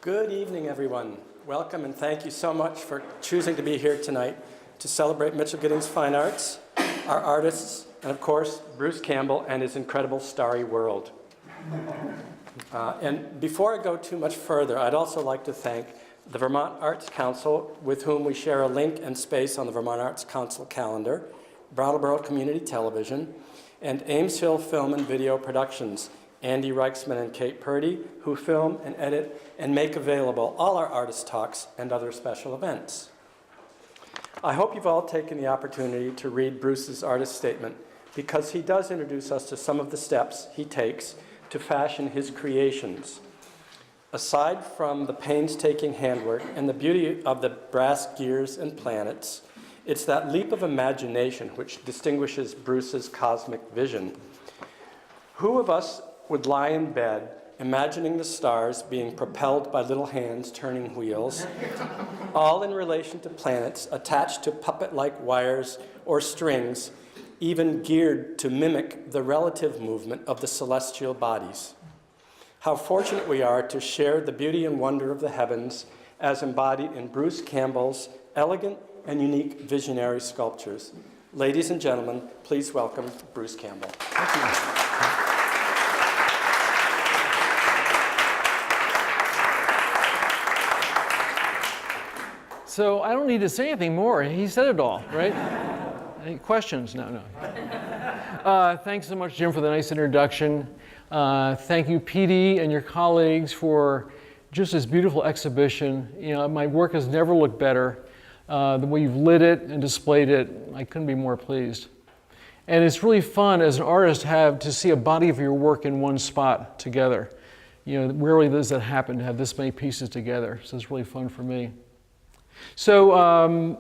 Good evening, everyone. Welcome and thank you so much for choosing to be here tonight to celebrate Mitchell Giddings Fine Arts, our artists, and of course, Bruce Campbell and his incredible starry world. And before I go too much further, I'd also like to thank the Vermont Arts Council, with whom we share a link and space on the Vermont Arts Council calendar, Brattleboro Community Television, and Ames Hill Film and Video Productions, Andy Reichsman and Kate Purdy, who film and edit and make available all our artist talks and other special events. I hope you've all taken the opportunity to read Bruce's artist statement, because he does introduce us to some of the steps he takes to fashion his creations. Aside from the painstaking handwork and the beauty of the brass gears and planets, it's that leap of imagination which distinguishes Bruce's cosmic vision. Who of us would lie in bed imagining the stars being propelled by little hands turning wheels, all in relation to planets attached to puppet-like wires or strings, even geared to mimic the relative movement of the celestial bodies? How fortunate we are to share the beauty and wonder of the heavens as embodied in Bruce Campbell's elegant and unique visionary sculptures. Ladies and gentlemen, please welcome Bruce Campbell. Thank you. So I don't need to say anything more. He said it all, right? Any questions? No. Thanks so much, Jim, for the nice introduction. Thank you, PD, and your colleagues for just this beautiful exhibition. You know, my work has never looked better. The way you've lit it and displayed it, I couldn't be more pleased. And it's really fun as an artist to see a body of your work in one spot together. You know, rarely does that happen, to have this many pieces together. So it's really fun for me. So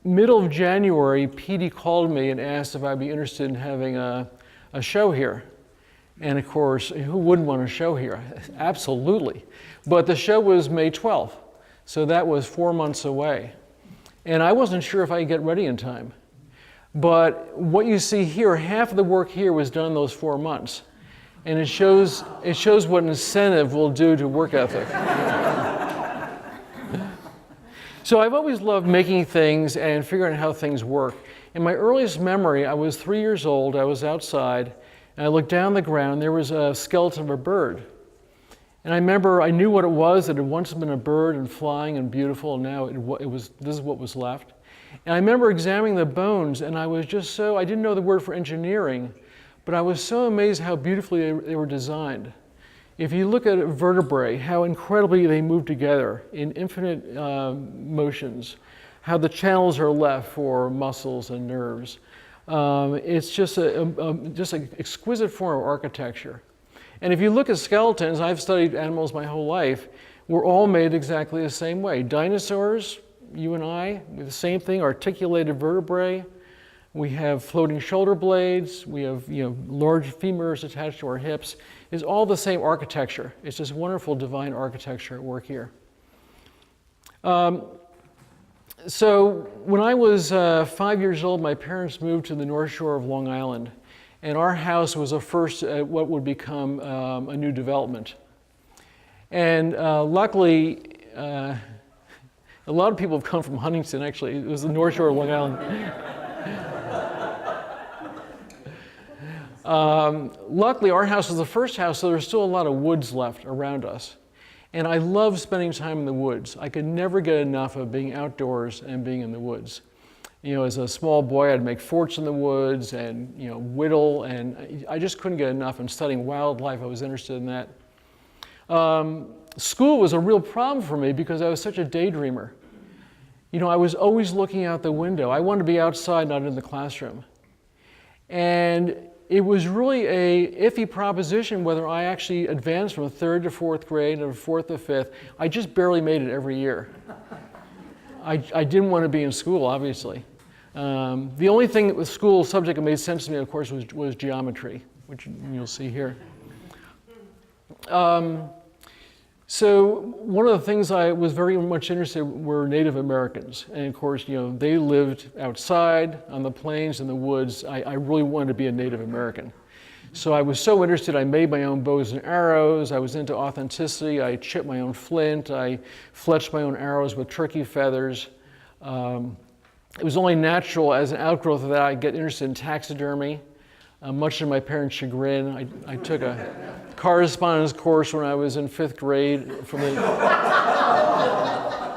middle of January, PD called me and asked if I'd be interested in having a show here. And of course, who wouldn't want a show here? Absolutely. But the show was May 12th, so that was 4 months away. And I wasn't sure if I could get ready in time. But what you see here, half of the work here was done in those 4 months. And it shows what incentive will do to work ethic. So I've always loved making things and figuring out how things work. In my earliest memory, I was 3 years old, I was outside, and I looked down the ground, there was a skeleton of a bird. And I remember I knew what it was. It had once been a bird and flying and beautiful, and now this is what was left. And I remember examining the bones, and I was just I didn't know the word for engineering, but I was so amazed how beautifully they were designed. If you look at vertebrae, how incredibly they move together in infinite motions, how the channels are left for muscles and nerves. It's just an exquisite form of architecture. And if you look at skeletons, I've studied animals my whole life, we're all made exactly the same way. Dinosaurs, you and I, the same thing, articulated vertebrae. We have floating shoulder blades. We have large femurs attached to our hips. It's all the same architecture. It's this wonderful divine architecture at work here. So when I was 5 years old, my parents moved to the North Shore of Long Island. And our house was a first at what would become a new development. And luckily, a lot of people have come from Huntington, actually. It was the North Shore of Long Island. Luckily, our house was the first house, so there's still a lot of woods left around us. And I love spending time in the woods. I could never get enough of being outdoors and being in the woods. You know, as a small boy, I'd make forts in the woods and, whittle, and I just couldn't get enough. And studying wildlife, I was interested in that. School was a real problem for me because I was such a daydreamer. I was always looking out the window. I wanted to be outside, not in the classroom. And it was really a iffy proposition whether I actually advanced from 3rd to 4th grade and 4th to 5th. I just barely made it every year. I didn't want to be in school, obviously. The only thing with school subject that made sense to me, of course, was geometry, which you'll see here. So one of the things I was very much interested in were Native Americans. And of course, they lived outside on the plains and the woods. I really wanted to be a Native American. So I was so interested, I made my own bows and arrows. I was into authenticity. I chipped my own flint. I fletched my own arrows with turkey feathers. It was only natural as an outgrowth of that I get interested in taxidermy. Much to my parents' chagrin, I took a correspondence course when I was in 5th grade from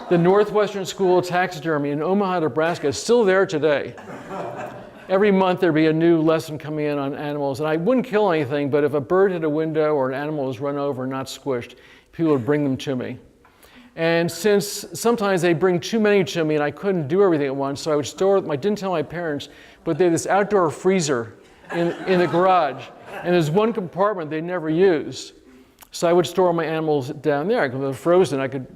the Northwestern School of Taxidermy in Omaha, Nebraska. It's still there today. Every month there'd be a new lesson coming in on animals, and I wouldn't kill anything, but if a bird hit a window or an animal was run over and not squished, people would bring them to me. And since sometimes they bring too many to me and I couldn't do everything at once, so I would store them. I didn't tell my parents, but they had this outdoor freezer in the garage, and there's one compartment they never used. So I would store my animals down there. Because they're frozen, I could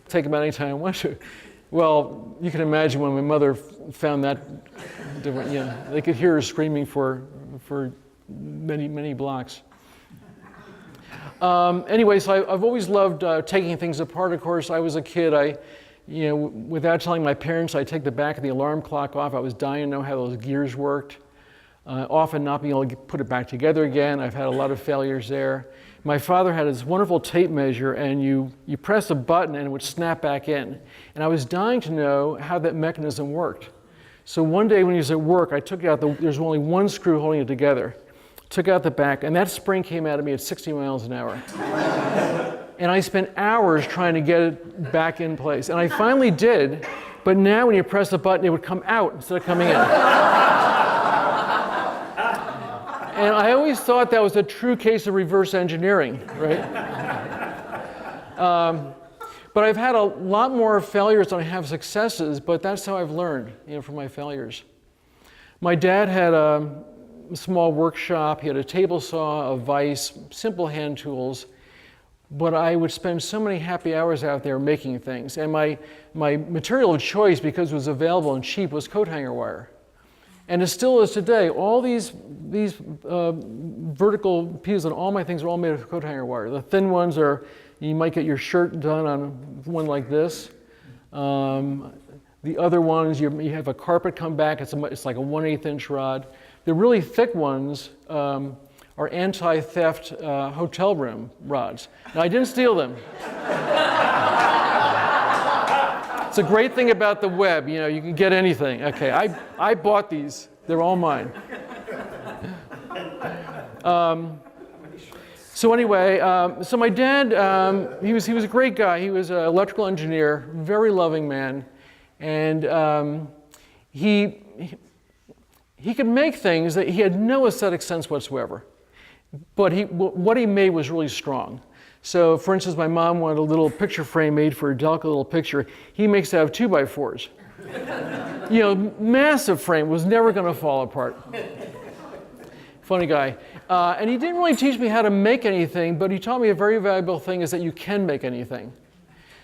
take them out anytime I wanted to. Well, you can imagine when my mother found that different, you know, they could hear her screaming for many, many blocks. Anyway, so I've always loved taking things apart. Of course, I was a kid. Without telling my parents, I'd take the back of the alarm clock off. I was dying to know how those gears worked. Often not being able to put it back together again. I've had a lot of failures there. My father had this wonderful tape measure, and you press a button and it would snap back in. And I was dying to know how that mechanism worked. So one day when he was at work, I took out there's only one screw holding it together. Took out the back, and that spring came out at me at 60 miles an hour. And I spent hours trying to get it back in place. And I finally did, but now when you press the button, it would come out instead of coming in. And I always thought that was a true case of reverse engineering, right? But I've had a lot more failures than I have successes, but that's how I've learned, from my failures. My dad had a small workshop. He had a table saw, a vise, simple hand tools. But I would spend so many happy hours out there making things. And my material of choice, because it was available and cheap, was coat hanger wire. And it still is today. All these vertical pieces on all my things are all made of coat hanger wire. The thin ones are, you might get your shirt done on one like this. The other ones, you have a carpet come back, it's like a 1/8 inch rod. The really thick ones are anti-theft hotel room rods. Now, I didn't steal them. It's a great thing about the web, you can get anything. Okay, I bought these. They're all mine. So anyway, so my dad, he was a great guy. He was an electrical engineer, very loving man, and he could make things that he had no aesthetic sense whatsoever. But what he made was really strong. So, for instance, my mom wanted a little picture frame made for a delicate little picture. He makes it out of 2x4s. Massive frame, was never going to fall apart. Funny guy. And he didn't really teach me how to make anything, but he taught me a very valuable thing is that you can make anything.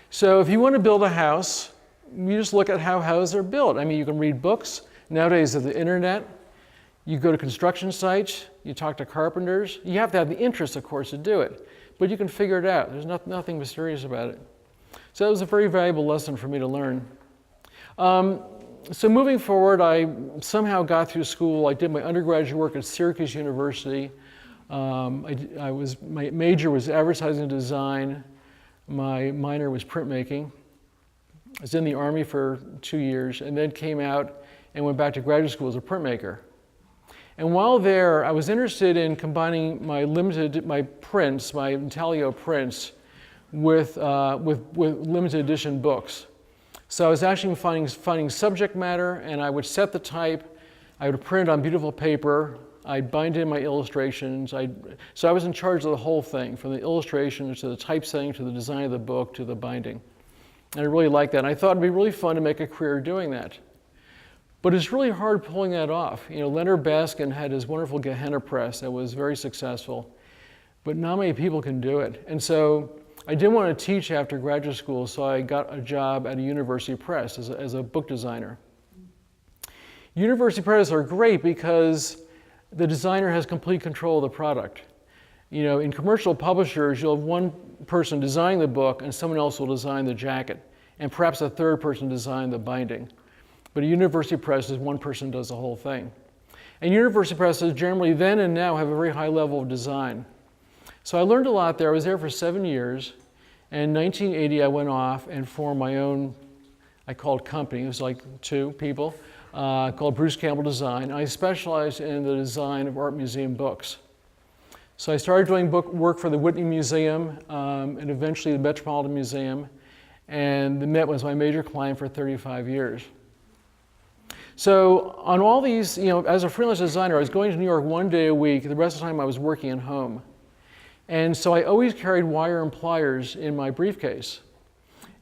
So if you want to build a house, you just look at how houses are built. I mean, you can read books. Nowadays, there's the internet. You go to construction sites. You talk to carpenters. You have to have the interest, of course, to do it. But you can figure it out. There's nothing mysterious about it. So that was a very valuable lesson for me to learn. So moving forward, I somehow got through school. I did my undergraduate work at Syracuse University. My major was advertising design. My minor was printmaking. I was in the Army for 2 years and then came out and went back to graduate school as a printmaker. And while there, I was interested in combining my prints, my intaglio prints, with limited edition books. So I was actually finding subject matter, and I would set the type. I would print on beautiful paper. I'd bind in my illustrations. So I was in charge of the whole thing, from the illustrations to the typesetting to the design of the book to the binding. And I really liked that. And I thought it'd be really fun to make a career doing that. But it's really hard pulling that off. Leonard Baskin had his wonderful Gehenna press that was very successful, but not many people can do it. And so I didn't want to teach after graduate school, so I got a job at a university press as a book designer. University presses are great because the designer has complete control of the product. In commercial publishers, you'll have one person designing the book and someone else will design the jacket, and perhaps a third person design the binding. But a university press is one person does the whole thing. And university presses generally then and now have a very high level of design. So I learned a lot there. I was there for 7 years. And in 1980, I went off and formed my own, I called company. It was like 2 people, called Bruce Campbell Design. I specialized in the design of art museum books. So I started doing book work for the Whitney Museum and eventually the Metropolitan Museum. And the Met was my major client for 35 years. So on all these, as a freelance designer, I was going to New York 1 day a week. The rest of the time I was working at home. And so I always carried wire and pliers in my briefcase.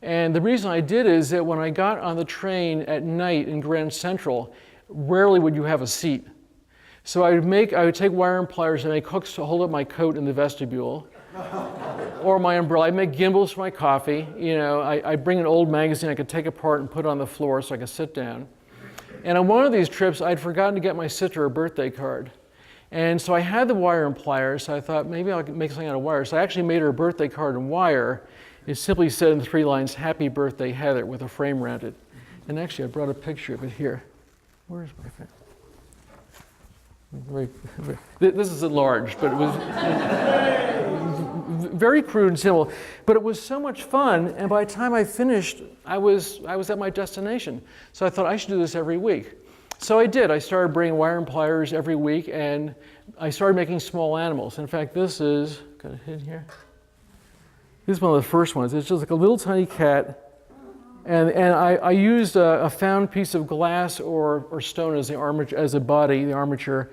And the reason I did is that when I got on the train at night in Grand Central, rarely would you have a seat. So I would take wire and pliers and make hooks to hold up my coat in the vestibule, or my umbrella. I'd make gimbals for my coffee. I'd bring an old magazine I could take apart and put on the floor so I could sit down. And on one of these trips, I'd forgotten to get my sister a birthday card. And so I had the wire and pliers, so I thought maybe I'll make something out of wire. So I actually made her a birthday card in wire. It simply said in 3 lines, "Happy birthday, Heather," with a frame around it. And actually, I brought a picture of it here. Where's my phone? This is enlarged, but it was very crude and simple. But it was so much fun, and by the time I finished, I was at my destination. So I thought I should do this every week. So I did. I started bringing wire and pliers every week, and I started making small animals. In fact, this is, got it hidden here? This is one of the first ones. It's just like a little tiny cat. And I used a found piece of glass or stone as a body, the armature.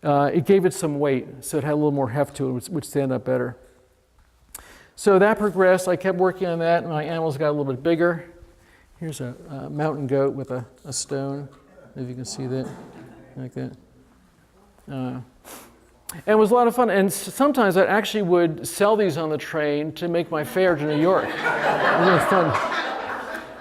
It gave it some weight, so it had a little more heft to it, which would stand up better. So that progressed. I kept working on that, and my animals got a little bit bigger. Here's a mountain goat with a stone, if you can see that, like that. And it was a lot of fun. And sometimes I actually would sell these on the train to make my fare to New York. It was really fun.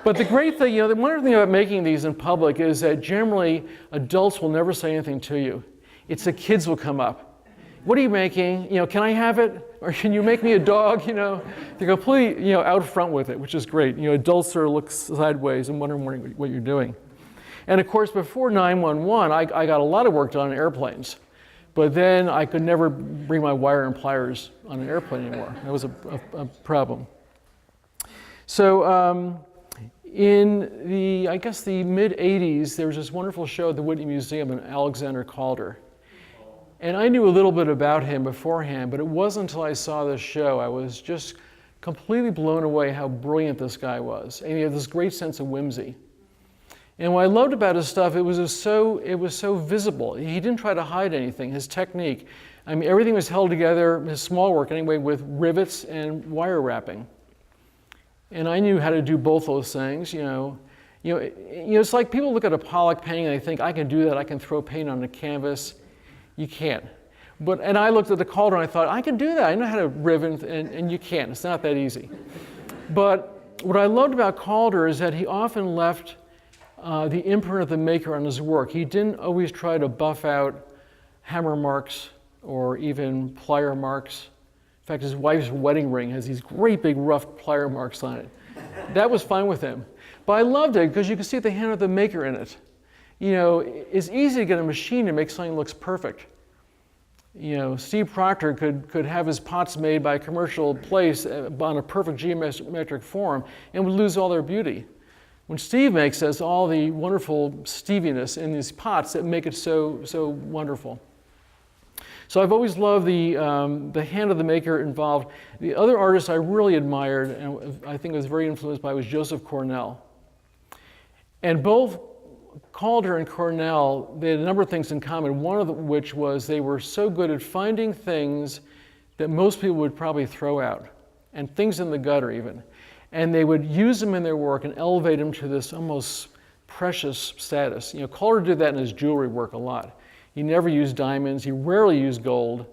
But the great thing, the wonderful thing about making these in public is that generally adults will never say anything to you. It's the kids will come up. What are you making? Can I have it? Or can you make me a dog? They're completely, out front with it, which is great. Adults sort of look sideways and wonder what you're doing. And of course, before 911, I got a lot of work done on airplanes. But then I could never bring my wire and pliers on an airplane anymore. That was a problem. So, in the mid-'80s, there was this wonderful show at the Whitney Museum on Alexander Calder. And I knew a little bit about him beforehand, but it wasn't until I saw this show, I was just completely blown away how brilliant this guy was. And he had this great sense of whimsy. And what I loved about his stuff, it was so visible. He didn't try to hide anything, his technique. Everything was held together, his small work anyway, with rivets and wire wrapping. And I knew how to do both those things, It's like people look at a Pollock painting and they think, I can do that, I can throw paint on a canvas. You can't. And I looked at the Calder and I thought, I can do that, I know how to rivet, and you can't, it's not that easy. But what I loved about Calder is that he often left the imprint of the maker on his work. He didn't always try to buff out hammer marks or even plier marks. In fact, his wife's wedding ring has these great big rough plier marks on it. That was fine with him. But I loved it because you could see the hand of the maker in it. It's easy to get a machine to make something that looks perfect. Steve Proctor could have his pots made by a commercial place on a perfect geometric form and would lose all their beauty. When Steve makes us all the wonderful steviness in these pots that make it so wonderful. So I've always loved the hand of the maker involved. The other artist I really admired and I think was very influenced by was Joseph Cornell. And both Calder and Cornell, they had a number of things in common, one of which was they were so good at finding things that most people would probably throw out, and things in the gutter even. And they would use them in their work and elevate them to this almost precious status. Calder did that in his jewelry work a lot. He never used diamonds, he rarely used gold.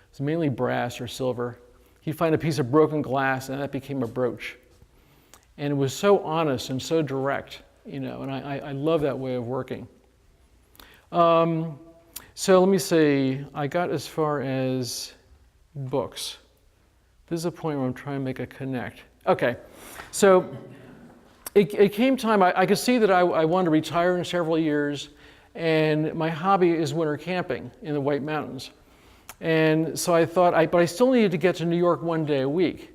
It's mainly brass or silver. He'd find a piece of broken glass and that became a brooch. And it was so honest and so direct, and I love that way of working. So let me see, I got as far as books. This is a point where I'm trying to make a connect. Okay, so it came time, I could see that I wanted to retire in several years, and my hobby is winter camping in the White Mountains. And so I thought, but I still needed to get to New York one day a week.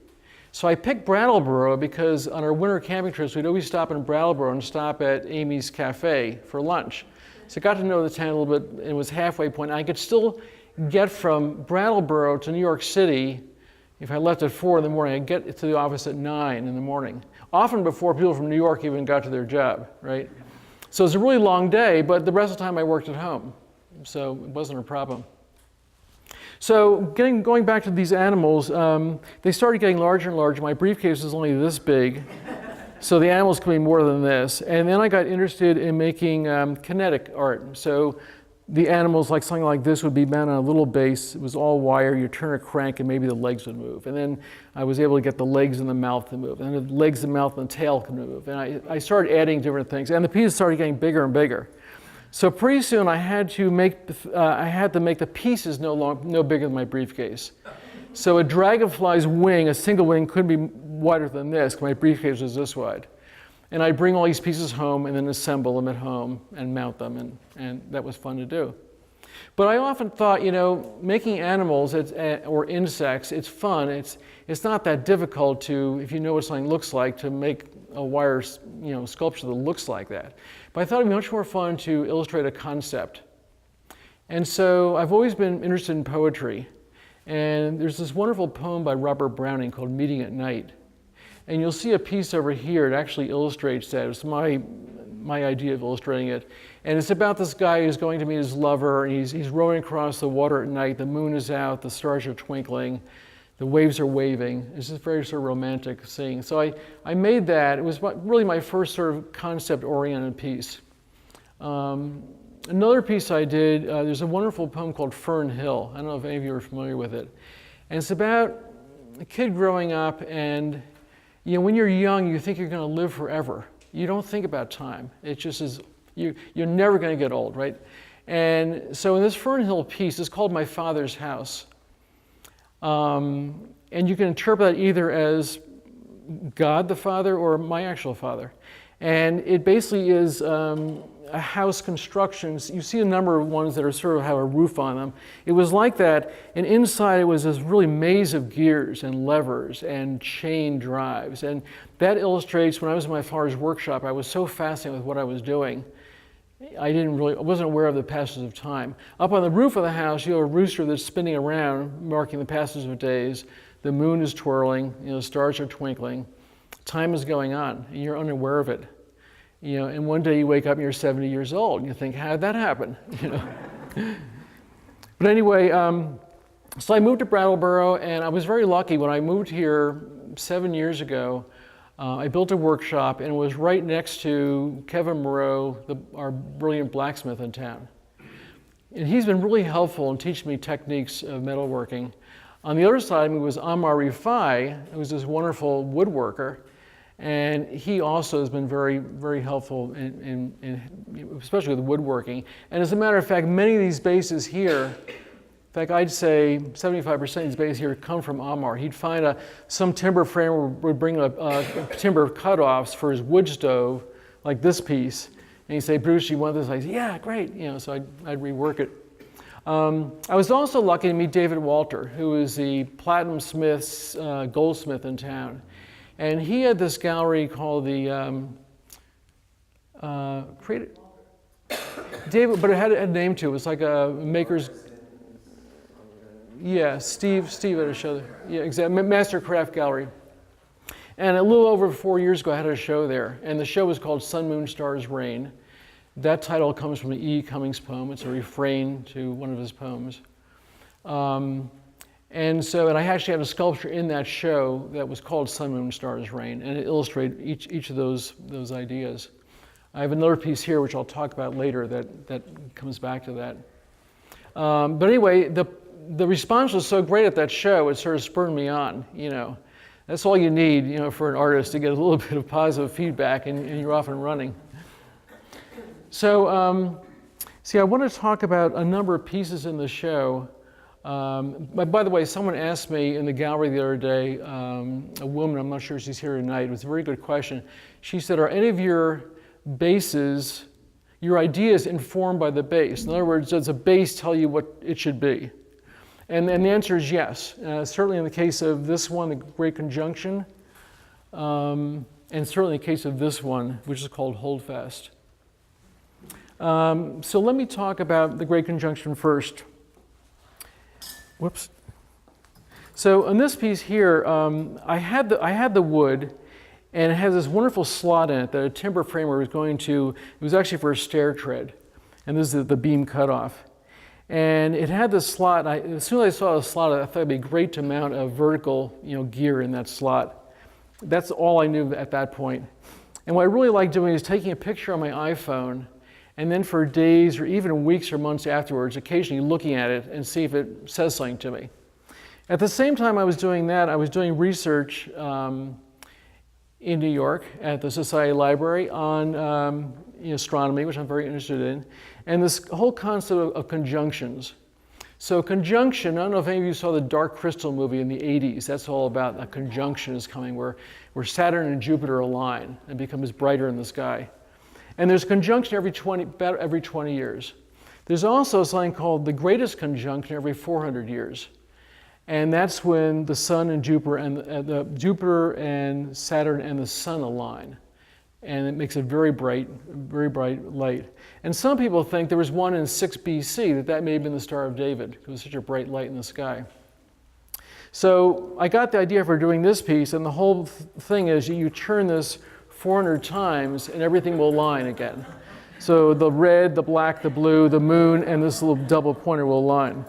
So I picked Brattleboro because on our winter camping trips, we'd always stop in Brattleboro and stop at Amy's Cafe for lunch. So I got to know the town a little bit, and it was halfway point. I could still get from Brattleboro to New York City. If I left at 4 in the morning, I'd get to the office at 9 in the morning, often before people from New York even got to their job, right? So it's a really long day, but the rest of the time I worked at home, so it wasn't a problem. So going back to these animals, they started getting larger and larger. My briefcase was only this big, so the animals could be more than this. And then I got interested in making kinetic art. So the animals, like something like this, would be mounted on a little base. It was all wire. You turn a crank, and maybe the legs would move. And then I was able to get the legs and the mouth to move. And the legs, the mouth, and the tail could move. And I started adding different things. And the pieces started getting bigger and bigger. So pretty soon I had to make the pieces no bigger than my briefcase. So a dragonfly's wing, a single wing, couldn't be wider than this, because my briefcase was this wide. And I'd bring all these pieces home and then assemble them at home and mount them, and that was fun to do. But I often thought, making animals or insects, it's fun. It's not that difficult to, if you know what something looks like, to make a wire sculpture that looks like that. But I thought it'd be much more fun to illustrate a concept. And so I've always been interested in poetry. And there's this wonderful poem by Robert Browning called Meeting at Night. And you'll see a piece over here. It actually illustrates that. It's my idea of illustrating it. And it's about this guy who's going to meet his lover, and he's rowing across the water at night. The moon is out, the stars are twinkling, the waves are waving. It's just very sort of romantic scene. So I made that. It was really my first sort of concept-oriented piece. Another piece I did, there's a wonderful poem called Fern Hill. I don't know if any of you are familiar with it. And it's about a kid growing up, and when you're young, you think you're going to live forever. You don't think about time. It just is, you're never going to get old, right? And so in this Fern Hill piece, it's called My Father's House. And you can interpret that either as God the Father or my actual father. And it basically is a house construction. You see a number of ones that are sort of have a roof on them. It was like that, and inside it was this really maze of gears and levers and chain drives. And that illustrates, when I was in my father's workshop, I was so fascinated with what I was doing. I wasn't aware of the passage of time. Up on the roof of the house, you have a rooster that's spinning around, marking the passage of days. The moon is twirling, the stars are twinkling. Time is going on, and you're unaware of it. And one day you wake up and you're 70 years old, and you think, how did that happen? But anyway, so I moved to Brattleboro, and I was very lucky. When I moved here 7 years ago, I built a workshop, and it was right next to Kevin Moreau, our brilliant blacksmith in town. And he's been really helpful in teaching me techniques of metalworking. On the other side of me was Amar Rifai, who was this wonderful woodworker. And he also has been very, very helpful, especially with woodworking. And as a matter of fact, many of these bases here, in fact, I'd say 75% of these bases here come from Amar. He'd find some timber framer would bring timber cutoffs for his wood stove, like this piece. And he'd say, Bruce, you want this? I'd say, yeah, great. So I'd rework it. I was also lucky to meet David Walter, who is the Platinum Smith's goldsmith in town. And he had this gallery called the David, but it had a name to it. It was like a maker's. Yeah, Steve had a show there. Yeah, exactly. Mastercraft Gallery. And a little over 4 years ago, I had a show there, and the show was called Sun, Moon, Stars, Rain. That title comes from an E. Cummings poem. It's a refrain to one of his poems. And I actually had a sculpture in that show that was called Sun, Moon, Stars, Rain, and it illustrated each of those ideas. I have another piece here, which I'll talk about later, that comes back to that. But anyway, the response was so great at that show, it sort of spurred me on, That's all you need, for an artist, to get a little bit of positive feedback, and you're off and running. So, I want to talk about a number of pieces in the show. But by the way, someone asked me in the gallery the other day, a woman, I'm not sure she's here tonight, it was a very good question. She said, are any of your bases, your idea is informed by the base. In other words, does the base tell you what it should be? And the answer is yes. Certainly in the case of this one, the Great Conjunction, and certainly in the case of this one, which is called Holdfast. So let me talk about the Great Conjunction first. Whoops. So on this piece here, I had the wood, and it has this wonderful slot in it that a timber framer was going to, it was actually for a stair tread, and this is the beam cutoff. And it had this slot, as soon as I saw the slot, I thought it'd be great to mount a vertical gear in that slot. That's all I knew at that point. And what I really like doing is taking a picture on my iPhone, and then for days or even weeks or months afterwards, occasionally looking at it and see if it says something to me. At the same time I was doing that, I was doing research in New York at the Society Library on astronomy, which I'm very interested in, and this whole concept of conjunctions. So conjunction, I don't know if any of you saw the Dark Crystal movie in the 80s. That's all about a conjunction is coming where Saturn and Jupiter align and becomes brighter in the sky. And there's conjunction about every 20 years. There's also something called the greatest conjunction every 400 years. And that's when the Sun and Jupiter and Saturn and the Sun align. And it makes a very bright light. And some people think there was one in 6 BC that may have been the Star of David. It was such a bright light in the sky. So I got the idea for doing this piece, and the whole thing is you turn this 400 times and everything will align again. So the red, the black, the blue, the moon, and this little double pointer will align.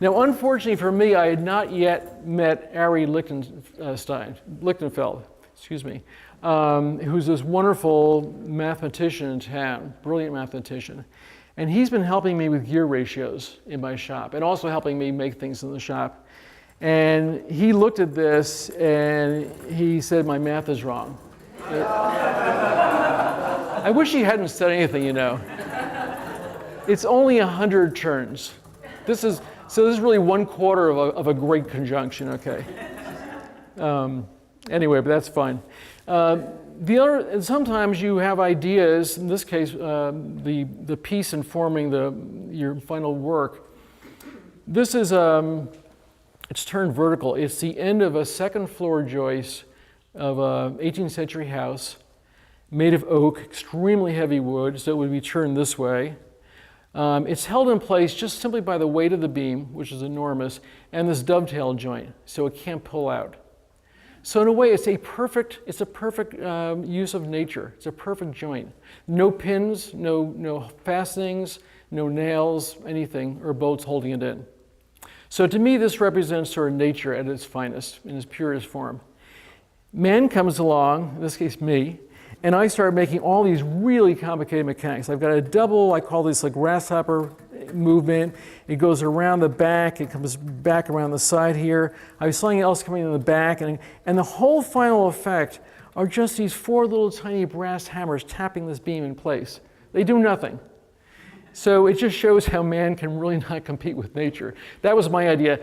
Now, unfortunately for me, I had not yet met Ari Lichtenfeld, who's this wonderful mathematician in town, brilliant mathematician. And he's been helping me with gear ratios in my shop and also helping me make things in the shop. And he looked at this and he said, my math is wrong. I wish he hadn't said anything, It's only 100 turns. So this is really 1/4 of a great conjunction, okay? Anyway, but that's fine. And sometimes you have ideas, in this case, the piece informing your final work. This is, it's turned vertical. It's the end of a second floor joist of an 18th century house made of oak, extremely heavy wood, so it would be turned this way. It's held in place just simply by the weight of the beam, which is enormous, and this dovetail joint, so it can't pull out. So in a way, it's a perfect use of nature. It's a perfect joint. No pins, no fastenings, no nails, anything, or bolts holding it in. So to me, this represents sort of nature at its finest, in its purest form. Man comes along, in this case me, and I started making all these really complicated mechanics. I've got a double, I call this a Grasshopper Movement. It goes around the back, it comes back around the side here. I have something else coming in the back, and the whole final effect are just these 4 little tiny brass hammers tapping this beam in place. They do nothing. So it just shows how man can really not compete with nature. That was my idea.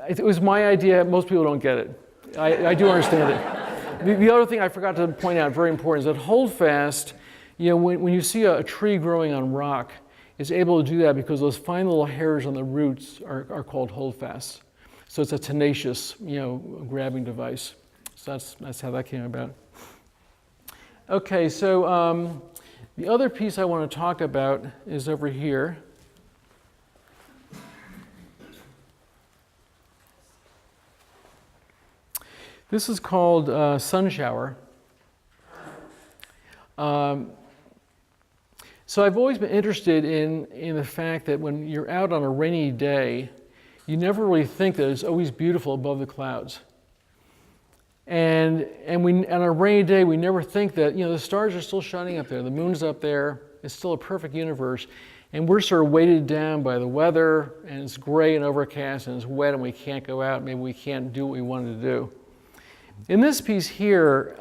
It was my idea, most people don't get it. I do understand it. The other thing I forgot to point out, very important, is that holdfast, when you see a tree growing on rock, it's able to do that because those fine little hairs on the roots are called holdfasts. So it's a tenacious, grabbing device. So that's how that came about. Okay, so the other piece I want to talk about is over here. This is called Sun Shower. So I've always been interested in the fact that when you're out on a rainy day, you never really think that it's always beautiful above the clouds. And on a rainy day, we never think that, the stars are still shining up there, the moon's up there, it's still a perfect universe, and we're sort of weighted down by the weather, and it's gray and overcast, and it's wet, and we can't go out, maybe we can't do what we wanted to do. In this piece here,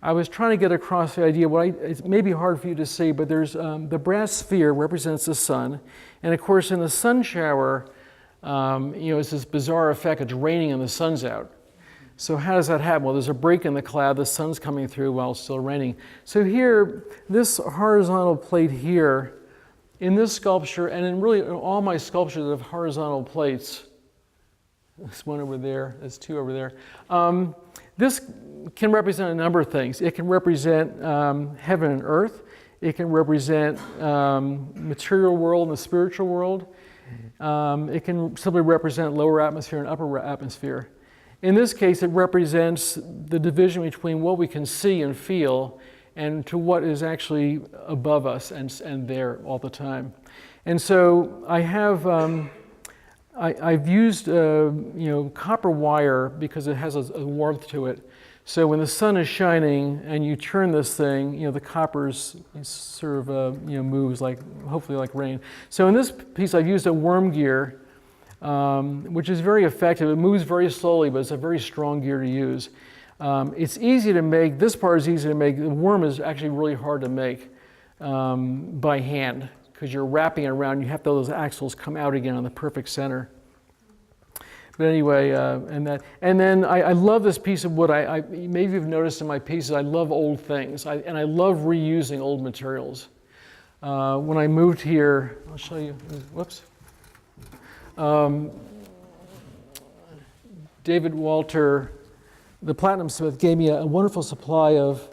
I was trying to get across the idea, it may be hard for you to see, but there's the brass sphere represents the sun, and of course in the sun shower, it's this bizarre effect, it's raining and the sun's out. So how does that happen? Well, there's a break in the cloud, the sun's coming through while it's still raining. So here, this horizontal plate here, in this sculpture, and in really all my sculptures that have horizontal plates, there's one over there, there's two over there. This can represent a number of things. It can represent heaven and earth. It can represent material world and the spiritual world. It can simply represent lower atmosphere and upper atmosphere. In this case, it represents the division between what we can see and feel and to what is actually above us and there all the time. And so I have, I've used copper wire because it has a warmth to it. So when the sun is shining and you turn this thing, the copper sort of moves like, hopefully like rain. So in this piece I've used a worm gear, which is very effective. It moves very slowly, but it's a very strong gear to use. It's easy to make. This part is easy to make. The worm is actually really hard to make by hand because you're wrapping it around. You have those axles come out again on the perfect center. But anyway, and then I love this piece of wood. Maybe you've noticed in my pieces, I love old things, and I love reusing old materials. When I moved here, I'll show you. Whoops. David Walter, the platinum smith, gave me a wonderful supply of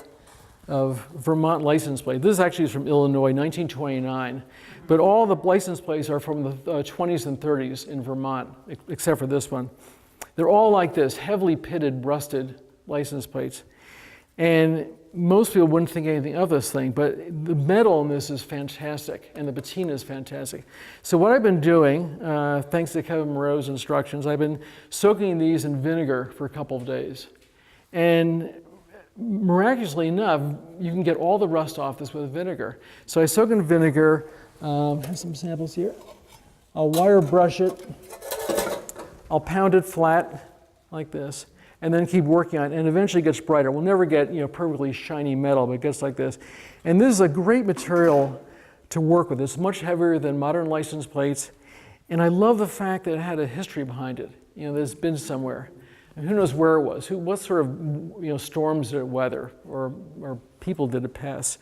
Vermont license plates. This actually is from Illinois, 1929. But all the license plates are from the 20s and 30s in Vermont, except for this one. They're all like this, heavily pitted, rusted license plates. And most people wouldn't think anything of this thing, but the metal in this is fantastic, and the patina is fantastic. So what I've been doing, thanks to Kevin Moreau's instructions, I've been soaking these in vinegar for a couple of days. And miraculously enough, you can get all the rust off this with vinegar. So I soak in vinegar. I have some samples here. I'll wire brush it. I'll pound it flat like this, and then keep working on it, and eventually it gets brighter. We'll never get perfectly shiny metal, but it gets like this. And this is a great material to work with. It's much heavier than modern license plates, and I love the fact that it had a history behind it. There's been somewhere, and who knows where it was. What sort of storms did it weather, or people did it pass?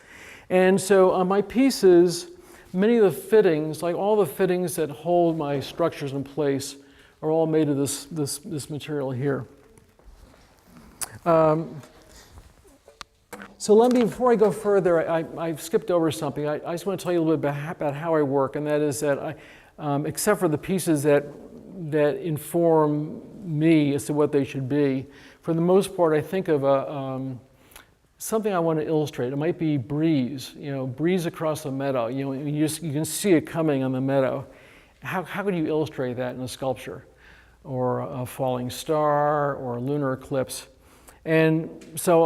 And so on my pieces, many of the fittings, like all the fittings that hold my structures in place, are all made of this material here. So let me, before I go further, I've skipped over something. I just want to tell you a little bit about how I work, and that is that except for the pieces that inform me as to what they should be, for the most part, I think of something I want to illustrate. It might be breeze, breeze across the meadow. You can see it coming on the meadow. How could you illustrate that in a sculpture, or a falling star, or a lunar eclipse? And so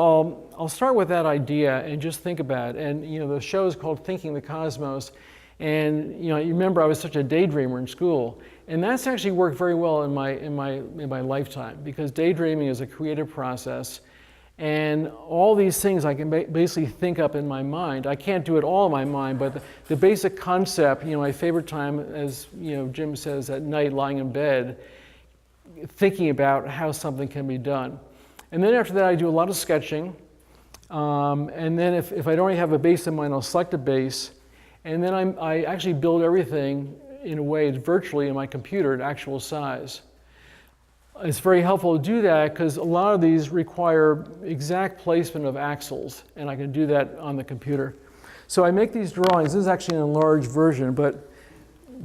I'll start with that idea and just think about it. And the show is called Thinking the Cosmos. And you remember I was such a daydreamer in school, and that's actually worked very well in my lifetime, because daydreaming is a creative process. And all these things I can basically think up in my mind. I can't do it all in my mind, but the basic concept, my favorite time, as Jim says, at night lying in bed, thinking about how something can be done. And then after that, I do a lot of sketching. And then if I don't already have a base in mind, I'll select a base. And then I actually build everything in a way virtually in my computer at actual size. It's very helpful to do that because a lot of these require exact placement of axles, and I can do that on the computer. So I make these drawings. This is actually an enlarged version, but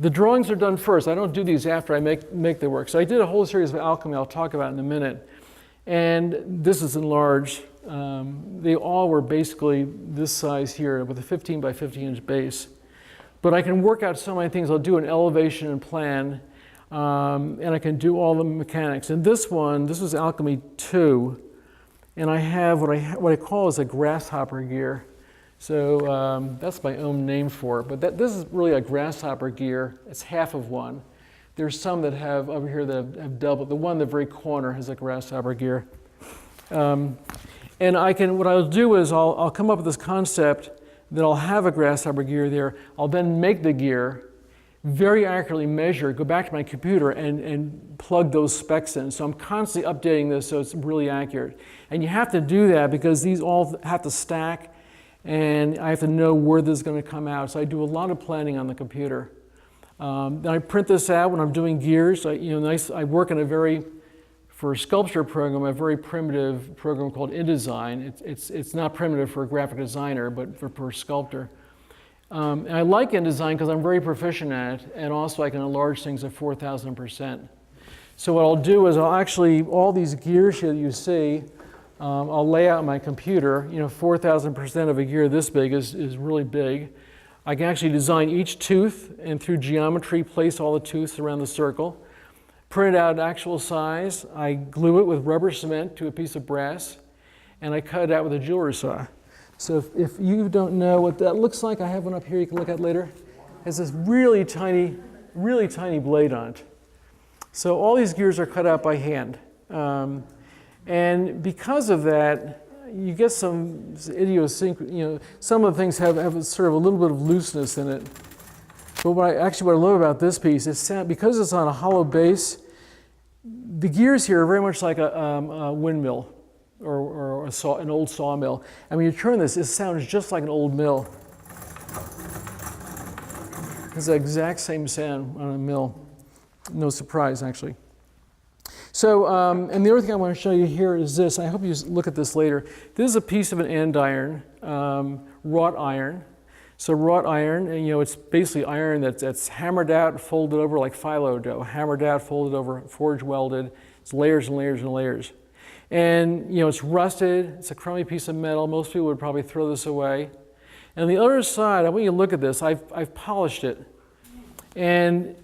the drawings are done first. I don't do these after I make the work. So I did a whole series of Alchemy I'll talk about in a minute. And this is enlarged. They all were basically this size here with a 15 by 15 inch base. But I can work out so many things. I'll do an elevation and plan, and I can do all the mechanics. And this is Alchemy 2, and I have what I call is a grasshopper gear. So that's my own name for it. But this is really a grasshopper gear. It's half of one. There's some that have over here that have double. The one in the very corner has a grasshopper gear. And what I'll do is I'll come up with this concept that I'll have a grasshopper gear there. I'll then make the gear, very accurately measure, go back to my computer and plug those specs in. So I'm constantly updating this so it's really accurate. And you have to do that because these all have to stack, and I have to know where this is going to come out. So I do a lot of planning on the computer. Then I print this out when I'm doing gears. I work in for a sculpture program, a very primitive program called InDesign. It's not primitive for a graphic designer, but for a sculptor. And I like InDesign because I'm very proficient at it, and also I can enlarge things at 4,000%. So what I'll do is all these gears here that you see, I'll lay out on my computer. 4,000% of a gear this big is really big. I can actually design each tooth and through geometry place all the tooths around the circle. Print it out actual size. I glue it with rubber cement to a piece of brass, and I cut it out with a jeweler saw. So if you don't know what that looks like, I have one up here you can look at later. It has this really tiny blade on it. So all these gears are cut out by hand. And because of that, you get some idiosyncrasy, some of the things have sort of a little bit of looseness in it. But what I love about this piece is because it's on a hollow base, the gears here are very much like a windmill or an old sawmill. And when you turn this, it sounds just like an old mill. It's the exact same sound on a mill. No surprise, actually. So, and the other thing I want to show you here is this. I hope you look at this later. This is a piece of an andiron, wrought iron. So wrought iron, and it's basically iron that's hammered out, folded over like phyllo dough, hammered out, folded over, forge welded. It's layers and layers and layers. And it's rusted. It's a crummy piece of metal. Most people would probably throw this away. And on the other side, I want you to look at this. I've polished it, and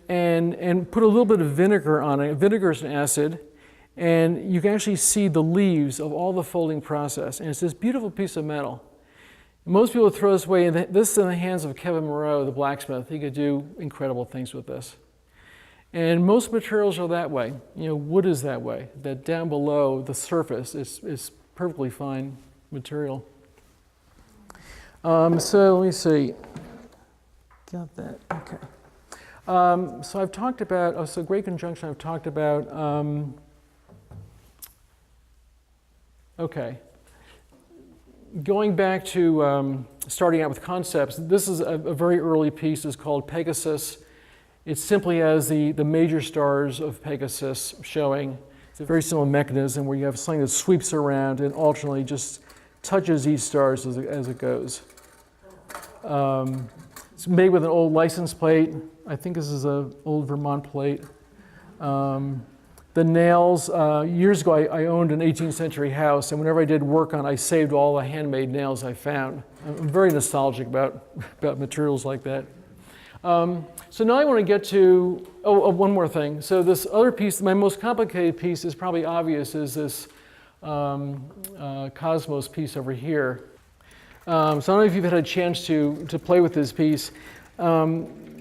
put a little bit of vinegar on it. Vinegar is an acid, and you can actually see the leaves of all the folding process. And it's this beautiful piece of metal. Most people throw this away, and this is in the hands of Kevin Moreau, the blacksmith. He could do incredible things with this. And most materials are that way. Wood is that way. That down below the surface is perfectly fine material. So let me see. Got that. Okay. So I've talked about. So great conjunction. I've talked about. Okay. Going back to starting out with concepts, this is a very early piece. It's called Pegasus. It simply has the major stars of Pegasus showing. It's a very similar mechanism where you have something that sweeps around and alternately just touches each star as it goes. It's made with an old license plate. I think this is an old Vermont plate. The nails, years ago I owned an 18th century house, and whenever I did work on it, I saved all the handmade nails I found. I'm very nostalgic about materials like that. So now I want to get to, one more thing. So this other piece, my most complicated piece is probably obvious, is this Cosmos piece over here. So I don't know if you've had a chance to play with this piece.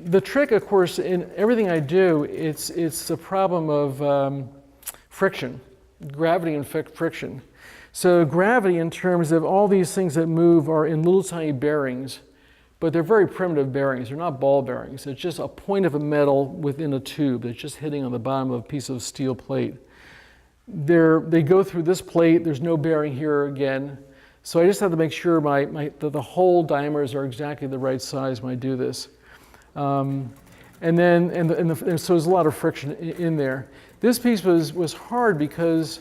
The trick, of course, in everything I do, it's a problem of friction, gravity and friction. So gravity, in terms of all these things that move, are in little tiny bearings, but they're very primitive bearings. They're not ball bearings. It's just a point of a metal within a tube that's just hitting on the bottom of a piece of steel plate. They go through this plate. There's no bearing here again. So I just have to make sure that the hole diameters are exactly the right size when I do this. So there's a lot of friction in there. This piece was hard because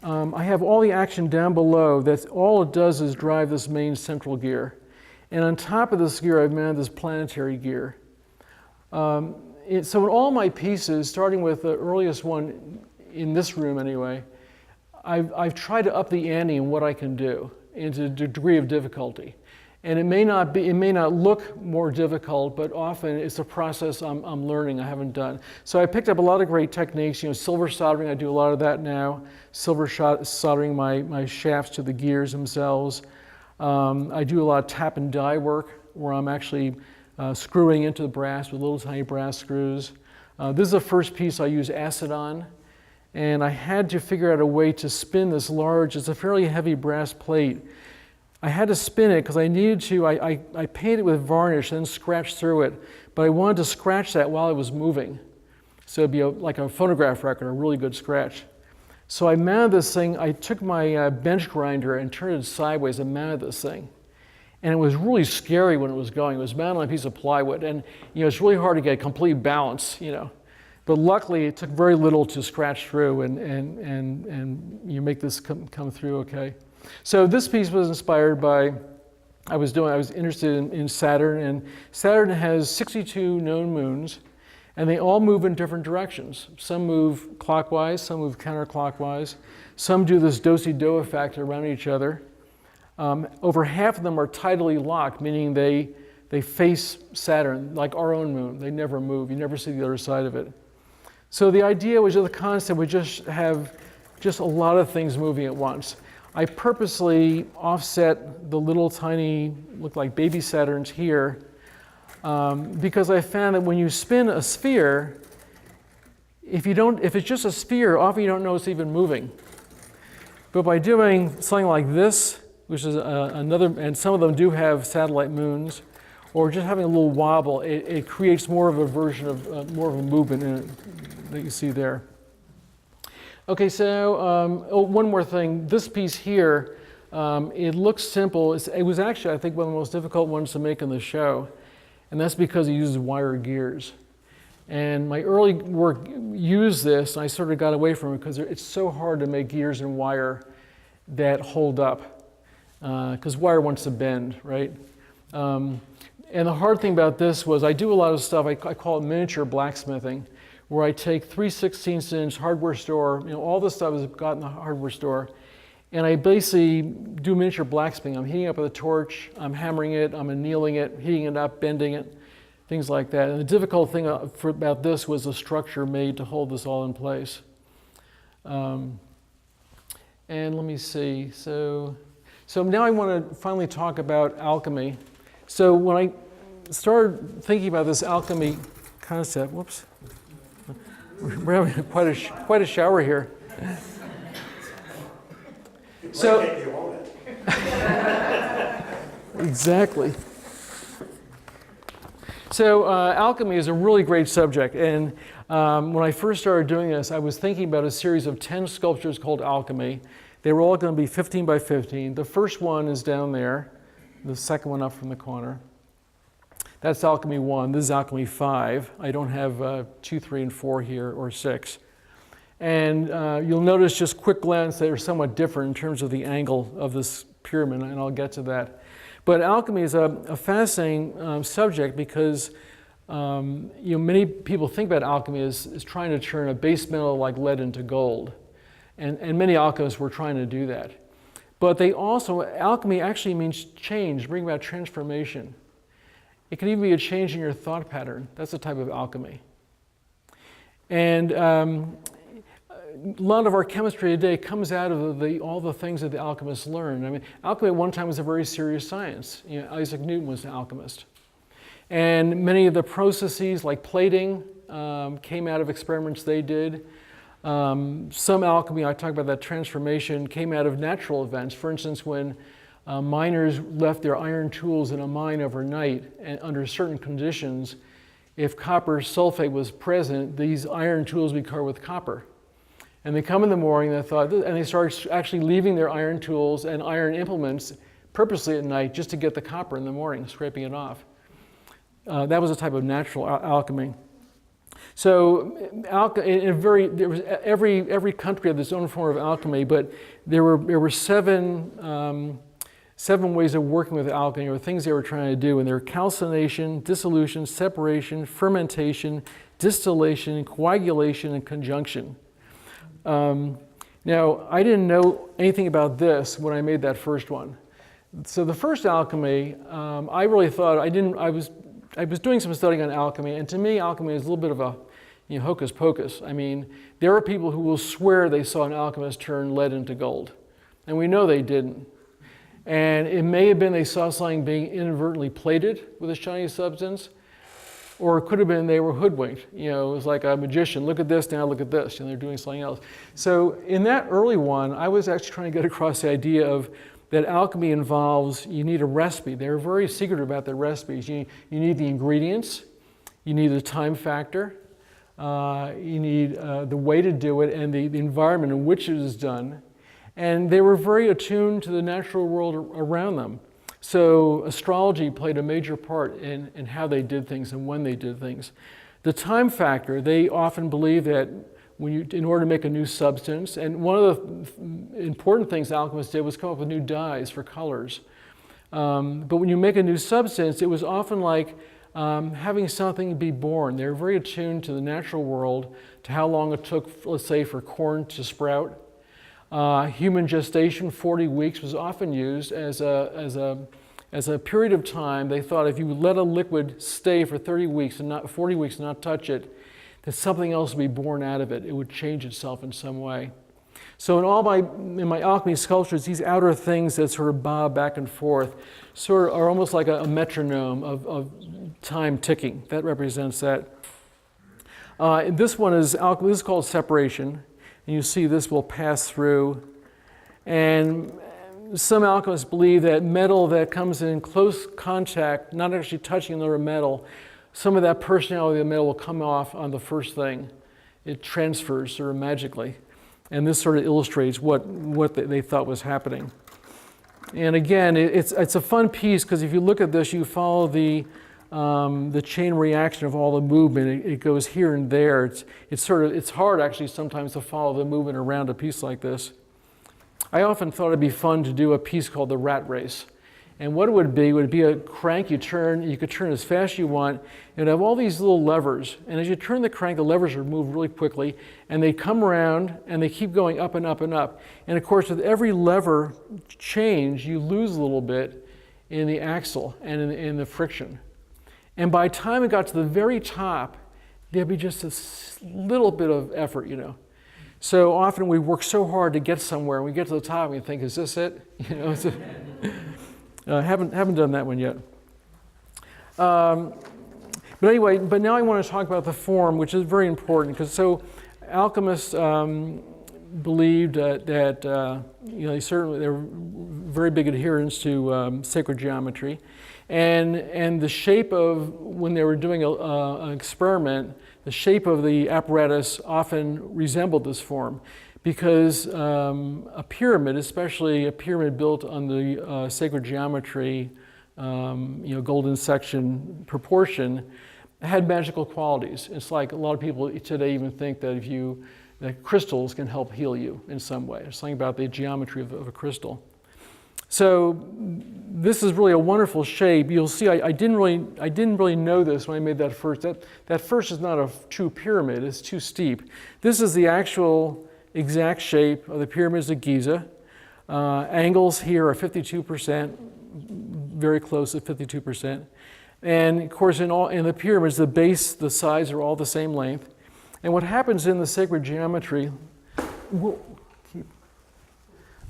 I have all the action down below. That's all it does is drive this main central gear. And on top of this gear, I've mounted this planetary gear. So in all my pieces, starting with the earliest one in this room anyway, I've tried to up the ante in what I can do into a degree of difficulty. And it may not look more difficult, but often it's a process I'm learning, I haven't done. So I picked up a lot of great techniques, silver soldering, I do a lot of that now. Silver soldering my shafts to the gears themselves. I do a lot of tap and die work where I'm actually screwing into the brass with little tiny brass screws. This is the first piece I use acid on, and I had to figure out a way to spin this large, it's a fairly heavy brass plate, I had to spin it because I needed to, I painted with varnish and then scratched through it, but I wanted to scratch that while it was moving. So it'd be like a phonograph record, a really good scratch. So I mounted this thing, I took my bench grinder and turned it sideways and mounted this thing. And it was really scary when it was going. It was mounted on a piece of plywood, and it's really hard to get complete balance, But luckily, it took very little to scratch through, and you make this come through okay. So this piece was inspired by, I was interested in Saturn, and Saturn has 62 known moons, and they all move in different directions. Some move clockwise, some move counterclockwise, some do this do-si-do effect around each other. Over half of them are tidally locked, meaning they face Saturn, like our own moon. They never move. You never see the other side of it. So the idea was, the concept would just have a lot of things moving at once. I purposely offset the little tiny, look like baby Saturns here, because I found that when you spin a sphere, if it's just a sphere, often you don't know it's even moving. But by doing something like this, which is and some of them do have satellite moons, or just having a little wobble, it creates more of a version of, more of a movement in it that you see there. Okay, so one more thing. This piece here, it looks simple. It was actually, I think, one of the most difficult ones to make in the show, and that's because it uses wire gears. And my early work used this, and I sort of got away from it because it's so hard to make gears and wire that hold up. Because wire wants to bend, right? And the hard thing about this was I do a lot of stuff, I call it miniature blacksmithing, where I take 3/16" hardware store, all the stuff is got in the hardware store, and I basically do miniature blacksmithing. I'm heating up with a torch, I'm hammering it, I'm annealing it, heating it up, bending it, things like that. And the difficult thing about this was the structure made to hold this all in place. And let me see, So now I want to finally talk about alchemy. So when I started thinking about this alchemy concept, whoops, we're having quite a shower here. So exactly. So alchemy is a really great subject, and when I first started doing this, I was thinking about a series of 10 sculptures called Alchemy. They were all going to be 15 by 15. The first one is down there, the second one up from the corner. That's Alchemy 1. This is Alchemy 5. I don't have 2, 3, and 4 here, or 6. And you'll notice just quick glance they're somewhat different in terms of the angle of this pyramid, and I'll get to that. But alchemy is a fascinating subject because many people think about alchemy as trying to turn a base metal like lead into gold. And many alchemists were trying to do that. But alchemy actually means change, bring about transformation. It can even be a change in your thought pattern. That's a type of alchemy. And a lot of our chemistry today comes out of all the things that the alchemists learned. I mean, alchemy at one time was a very serious science. Isaac Newton was an alchemist. And many of the processes, like plating, came out of experiments they did. Some alchemy, I talk about that transformation, came out of natural events. For instance, when miners left their iron tools in a mine overnight, and under certain conditions, if copper sulfate was present, these iron tools would be covered with copper. And they come in the morning, and they start actually leaving their iron tools and iron implements purposely at night just to get the copper in the morning, scraping it off. That was a type of natural alchemy. So every country had its own form of alchemy, but there were seven ways of working with alchemy, or things they were trying to do, and they were calcination, dissolution, separation, fermentation, distillation, coagulation, and conjunction. Now, I didn't know anything about this when I made that first one. So the first alchemy, I really thought, I was doing some studying on alchemy, and to me, alchemy is a little bit of a hocus pocus. I mean, there are people who will swear they saw an alchemist turn lead into gold, and we know they didn't. And it may have been they saw something being inadvertently plated with a shiny substance, or it could have been they were hoodwinked. It was like a magician, look at this, now look at this, and they're doing something else. So in that early one, I was actually trying to get across the idea of that alchemy involves, you need a recipe. They're very secretive about their recipes. You need the ingredients, you need the time factor, you need the way to do it and the environment in which it is done. And they were very attuned to the natural world around them. So astrology played a major part in how they did things and when they did things. The time factor, they often believe that in order to make a new substance, and one of the important things alchemists did was come up with new dyes for colors. But when you make a new substance, it was often like having something be born. They were very attuned to the natural world, to how long it took, let's say, for corn to sprout. Human gestation, 40 weeks, was often used as a period of time. They thought if you let a liquid stay for 30 weeks and not 40 weeks and not touch it, that something else would be born out of it. It would change itself in some way. So in my alchemy sculptures, these outer things that sort of bob back and forth sort of are almost like a metronome of time ticking. That represents that. This one is alchemy. This is called separation. And you see this will pass through. And some alchemists believe that metal that comes in close contact, not actually touching another metal, some of that personality of the metal will come off on the first thing. It transfers sort of magically. And this sort of illustrates what they thought was happening. And again, it's a fun piece because if you look at this, you follow the chain reaction of all the movement. It goes here and there. It's hard actually sometimes to follow the movement around a piece like this. I often thought it'd be fun to do a piece called the rat race. And what it would be a crank you could turn as fast as you want, and have all these little levers. And as you turn the crank, the levers would move really quickly, and they come around, and they keep going up and up and up. And of course, with every lever change, you lose a little bit in the axle and in the friction. And by the time it got to the very top, there'd be just a little bit of effort, you know. So often we work so hard to get somewhere, and we get to the top, and we think, is this it? You know, haven't done that one yet. But anyway, now I want to talk about the form, which is very important, because so alchemists believed that you know, they were very big adherents to sacred geometry, and the shape of, when they were doing an experiment, the shape of the apparatus often resembled this form. Because a pyramid, especially a pyramid built on the sacred geometry, you know, golden section proportion, had magical qualities. It's like a lot of people today even think that that crystals can help heal you in some way. There's something about the geometry of a crystal. So this is really a wonderful shape. You'll see I didn't really know this when I made that first. That first is not a true pyramid. It's too steep. This is the actual exact shape of the pyramids of Giza. Angles here are 52%, very close to 52%. And of course, in the pyramids, the base, the sides are all the same length. And what happens in the sacred geometry,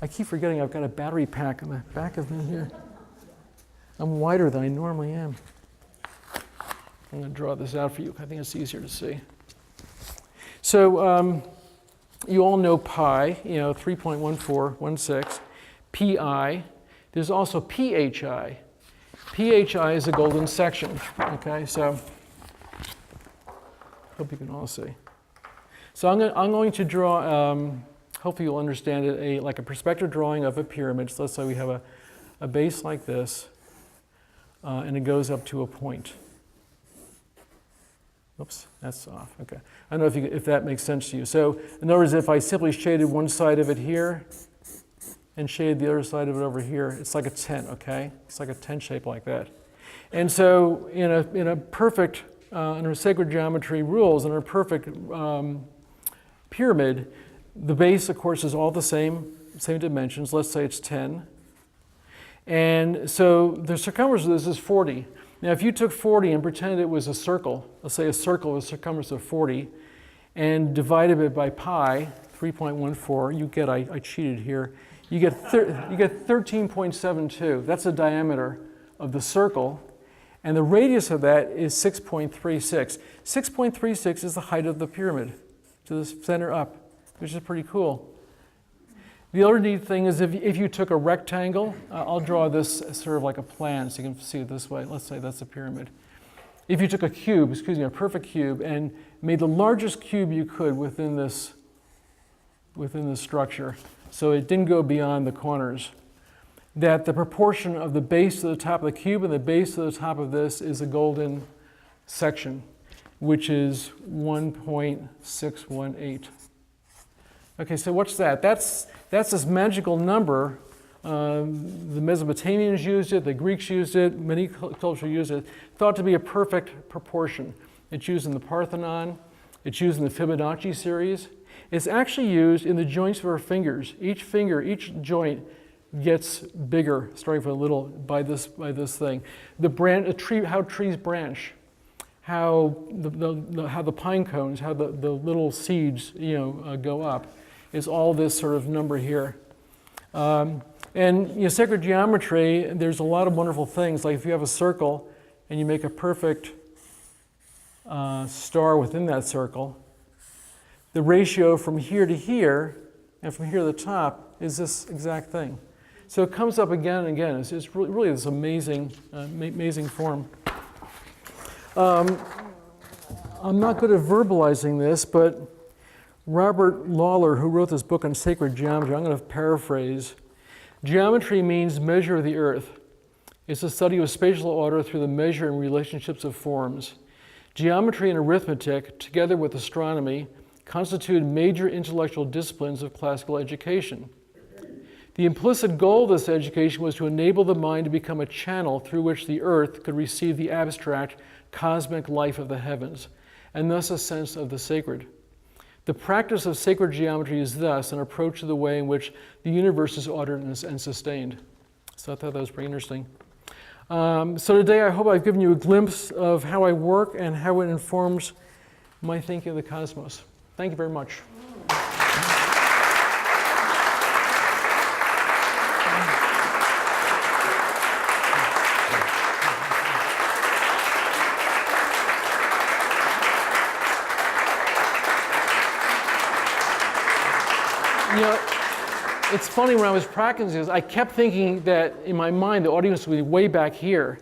I keep forgetting I've got a battery pack on the back of me here. I'm wider than I normally am. I'm going to draw this out for you. I think it's easier to see. So, you all know pi, you know, 3.1416, pi. There's also phi. Phi is a golden section, okay? So, hope you can all see. So I'm going to draw, hopefully you'll understand it, like a perspective drawing of a pyramid. So let's say we have a base like this, and it goes up to a point. Oops, that's off, okay. I don't know if that makes sense to you. So in other words, if I simply shaded one side of it here and shaded the other side of it over here, it's like a tent, okay? It's like a tent shape like that. And so in a perfect, under sacred geometry rules, in a perfect pyramid, the base, of course, is all the same dimensions. Let's say it's 10. And so the circumference of this is 40. Now, if you took 40 and pretended it was a circle, let's say a circle with a circumference of 40, and divided it by pi, 3.14, you get, I cheated here, you get 13.72. That's the diameter of the circle, and the radius of that is 6.36. 6.36 is the height of the pyramid, to the center up, which is pretty cool. The other neat thing is if you took a rectangle, I'll draw this sort of like a plan so you can see it this way. Let's say that's a pyramid. If you took a cube, a perfect cube, and made the largest cube you could within this structure, so it didn't go beyond the corners, that the proportion of the base to the top of the cube and the base to the top of this is a golden section, which is 1.618. Okay, so what's that? That's this magical number. The Mesopotamians used it, the Greeks used it, many cultures used it, thought to be a perfect proportion. It's used in the Parthenon, it's used in the Fibonacci series. It's actually used in the joints of our fingers. Each finger, each joint gets bigger, starting from a little by this thing. A tree, how trees branch, how the pine cones, how the little seeds go up, is all this sort of number here. And sacred geometry, there's a lot of wonderful things. Like if you have a circle and you make a perfect star within that circle, the ratio from here to here and from here to the top is this exact thing. So it comes up again and again. It's really this amazing, amazing form. I'm not good at verbalizing this, but Robert Lawler, who wrote this book on sacred geometry, I'm going to paraphrase. Geometry means measure of the earth. It's the study of spatial order through the measure and relationships of forms. Geometry and arithmetic, together with astronomy, constitute major intellectual disciplines of classical education. The implicit goal of this education was to enable the mind to become a channel through which the earth could receive the abstract, cosmic life of the heavens, and thus a sense of the sacred. The practice of sacred geometry is thus an approach to the way in which the universe is ordered and sustained. So I thought that was pretty interesting. So today I hope I've given you a glimpse of how I work and how it informs my thinking of the cosmos. Thank you very much. It's funny, when I was practicing this, I kept thinking that in my mind the audience would be way back here,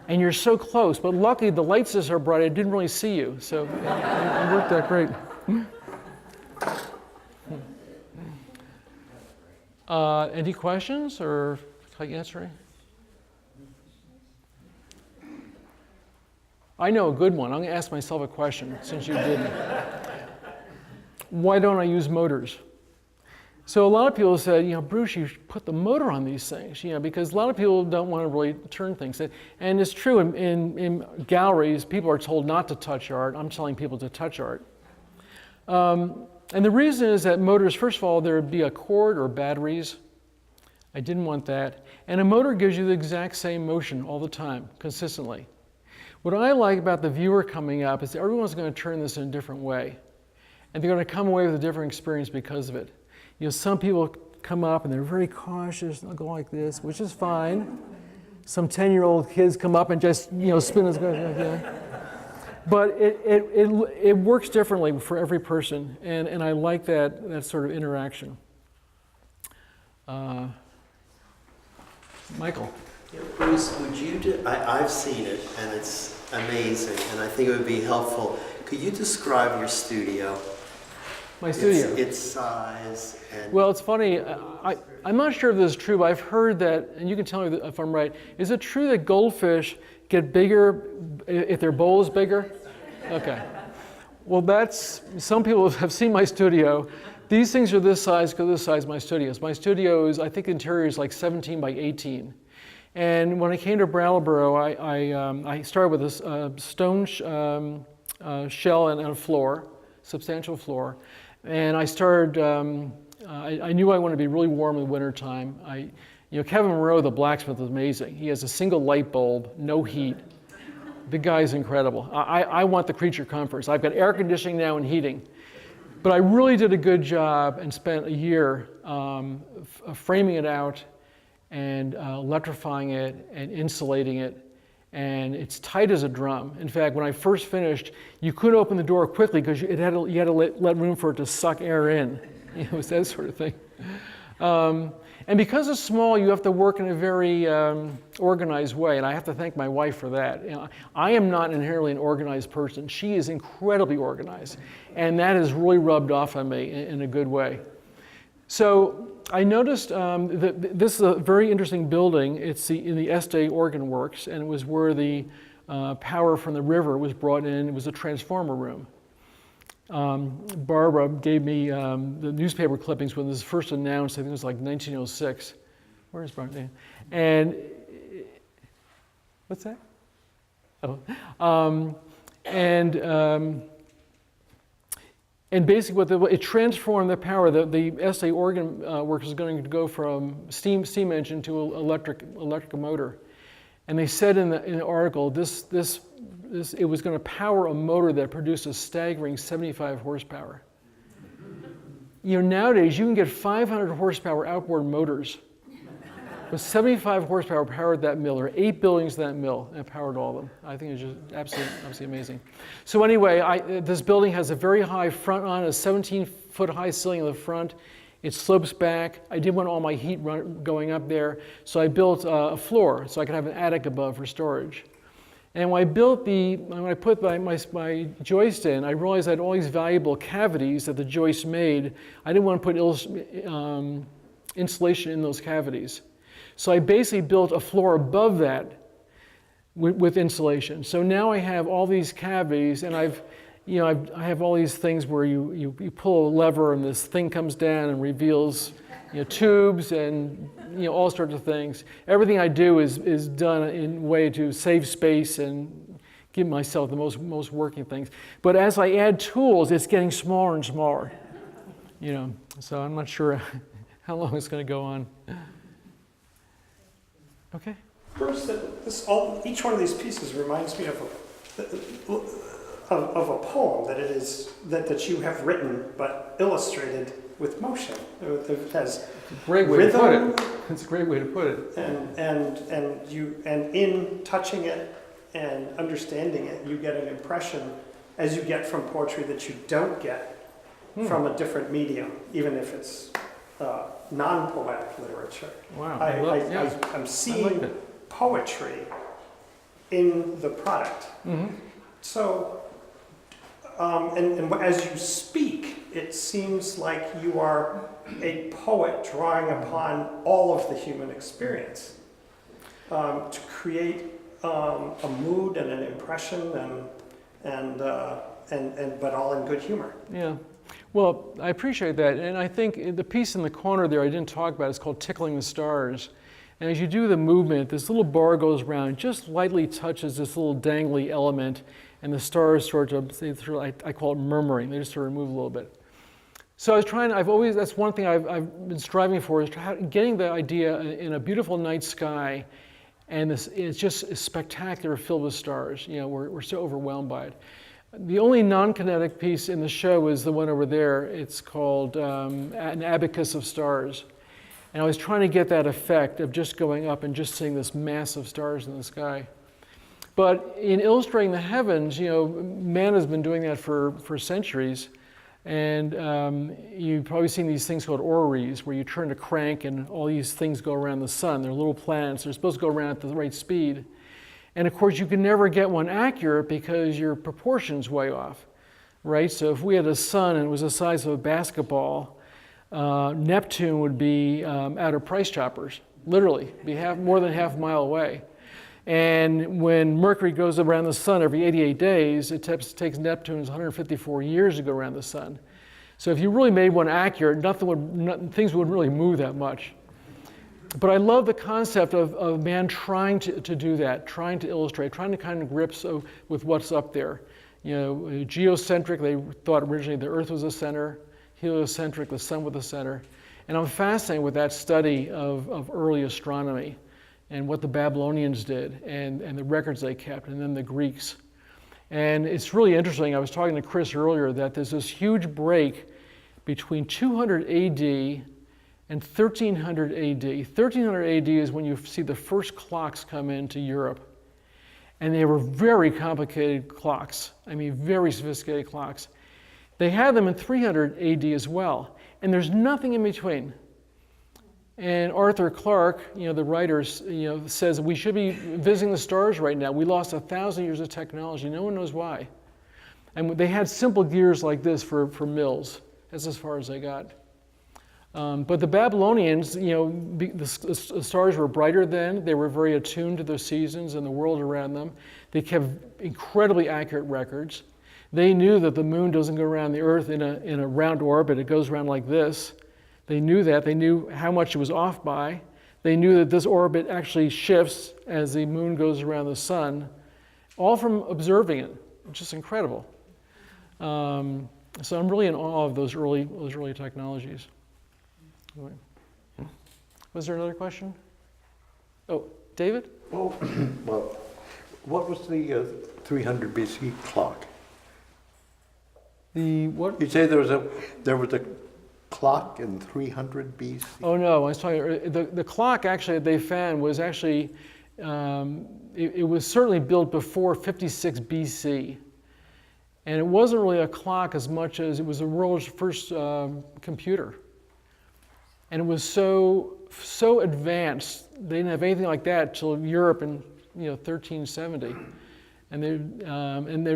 and you're so close. But luckily the lights are so bright I didn't really see you, so it worked out great. Any questions, or can I answer any? I know a good one. I'm going to ask myself a question since you didn't. Why don't I use motors? So a lot of people said, Bruce, you should put the motor on these things, because a lot of people don't want to really turn things. And it's true, in galleries, people are told not to touch art. I'm telling people to touch art. And the reason is that motors, first of all, there would be a cord or batteries. I didn't want that. And a motor gives you the exact same motion all the time, consistently. What I like about the viewer coming up is that everyone's going to turn this in a different way. And they're going to come away with a different experience because of it. Some people come up and they're very cautious, they'll go like this, which is fine. Some 10-year-old kids come up and just, spin as good. But it works differently for every person, and I like that sort of interaction. Michael. Yeah, Bruce, would you I've seen it, and it's amazing, and I think it would be helpful. Could you describe your studio? My studio? Its size and... Well, it's funny. I'm not sure if this is true, but I've heard that, and you can tell me if I'm right, is it true that goldfish get bigger if their bowl is bigger? Okay. Well, some people have seen my studio. These things are this size because this size of my studio. My studio is, I think the interior is like 17 by 18. And when I came to Brattleboro, I started with a stone shell and a floor, substantial floor. And I started, I knew I wanted to be really warm in the wintertime. Kevin Monroe, the blacksmith, is amazing. He has a single light bulb, no heat. The guy's incredible. I want the creature comforts. I've got air conditioning now and heating. But I really did a good job and spent a year framing it out and electrifying it and insulating it. And it's tight as a drum. In fact, when I first finished, you couldn't open the door quickly because you had to let room for it to suck air in. It was that sort of thing. And because it's small, you have to work in a very organized way, and I have to thank my wife for that. You know, I am not inherently an organized person. She is incredibly organized, and that has really rubbed off on me in a good way. So I noticed that this is a very interesting building. It's in the Este Organ Works, and it was where the power from the river was brought in. It was a transformer room. Barbara gave me the newspaper clippings when this was first announced. I think it was like 1906. Where is Barbara? And what's that? Oh, and basically, it transformed the power. The Este Organ Works is going to go from steam engine to electric motor. And they said in the article, it was going to power a motor that produced a staggering 75 horsepower. You know, nowadays you can get 500 horsepower outboard motors, but 75 horsepower powered that mill. There are 8 buildings in that mill, and it powered all of them. I think it's just absolutely amazing. So anyway, this building has a very high front on, a 17-foot high ceiling in the front. It slopes back. I didn't want all my heat going up there, so I built a floor so I could have an attic above for storage. And when I put my joist in, I realized I had all these valuable cavities that the joist made. I didn't want to put insulation in those cavities. So I basically built a floor above that with insulation. So now I have all these cavities, and I have all these things where you pull a lever and this thing comes down and reveals tubes and all sorts of things. Everything I do is done in a way to save space and give myself the most working things. But as I add tools, it's getting smaller and smaller. So I'm not sure how long it's going to go on. Okay. Bruce, each one of these pieces reminds me of a poem that you have written but illustrated with motion. It has great way rhythm, to put it. It's a great way to put it. And in touching it and understanding it, you get an impression, as you get from poetry, that you don't get from a different medium, even if it's non-poetic literature. Wow. I'm seeing poetry in the product. Mm-hmm. So, and as you speak, it seems like you are a poet drawing upon all of the human experience to create a mood and an impression, but all in good humor. Yeah. Well, I appreciate that, and I think the piece in the corner there I didn't talk about is called Tickling the Stars. And as you do the movement, this little bar goes around, just lightly touches this little dangly element, and the stars I call it murmuring. They just sort of move a little bit. So I was that's one thing I've been striving for, is getting the idea in a beautiful night sky, and it's just spectacular, filled with stars. We're so overwhelmed by it. The only non-kinetic piece in the show is the one over there. It's called An Abacus of Stars. And I was trying to get that effect of just going up and just seeing this mass of stars in the sky. But in illustrating the heavens, man has been doing that for centuries. And you've probably seen these things called orreries, where you turn a crank and all these things go around the sun. They're little planets. They're supposed to go around at the right speed. And of course, you can never get one accurate because your proportion's way off, right? So if we had a sun and it was the size of a basketball, Neptune would be out of Price Choppers, literally, be more than half a mile away. And when Mercury goes around the sun every 88 days, it takes Neptune's 154 years to go around the sun. So if you really made one accurate, things wouldn't really move that much. But I love the concept of man trying to do that, trying to illustrate, trying to kind of grips with what's up there. Geocentric, they thought originally the Earth was the center. Heliocentric, the sun was the center. And I'm fascinated with that study of early astronomy and what the Babylonians did and the records they kept, and then the Greeks. And it's really interesting. I was talking to Chris earlier that there's this huge break between 200 AD and 1300 AD. 1300 AD is when you see the first clocks come into Europe. And they were very complicated clocks. I mean, very sophisticated clocks. They had them in 300 AD as well. And there's nothing in between. And Arthur Clarke, the writer, says we should be visiting the stars right now. We lost 1,000 years of technology. No one knows why. And they had simple gears like this for mills. That's as far as they got. But the Babylonians, the stars were brighter then. They were very attuned to the seasons and the world around them. They kept incredibly accurate records. They knew that the moon doesn't go around the Earth in a round orbit. It goes around like this. They knew that. They knew how much it was off by. They knew that this orbit actually shifts as the moon goes around the sun, all from observing it, which is incredible. So I'm really in awe of those early technologies. Anyway. Was there another question? Oh, David? Well, what was the 300 BC clock? The what? You say there was a clock in 300 BC? Oh no, I was talking. The clock actually that they found was actually it was certainly built before 56 BC, and it wasn't really a clock as much as it was the world's first computer. And it was so advanced, they didn't have anything like that till Europe in 1370. And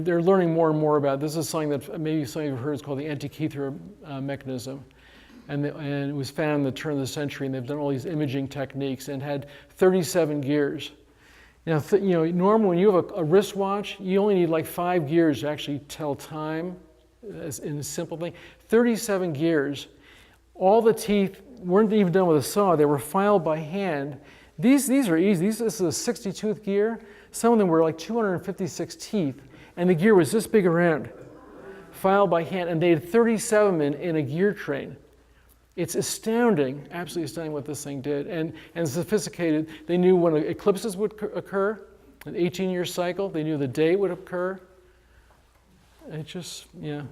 they're learning more and more about it. This is something that maybe some of you have heard is called the Antikythera Mechanism. And it was found in the turn of the century, and they've done all these imaging techniques and had 37 gears. Normally when you have a wristwatch, you only need like 5 gears to actually tell time, as in a simple thing. 37 gears. All the teeth weren't even done with a saw. They were filed by hand. These are easy. This is a 60-tooth gear. Some of them were like 256 teeth, and the gear was this big around, filed by hand, and they had 37 in a gear train. It's astounding, absolutely astounding what this thing did, and sophisticated. They knew when eclipses would occur, an 18-year cycle. They knew the day would occur. It just, yeah.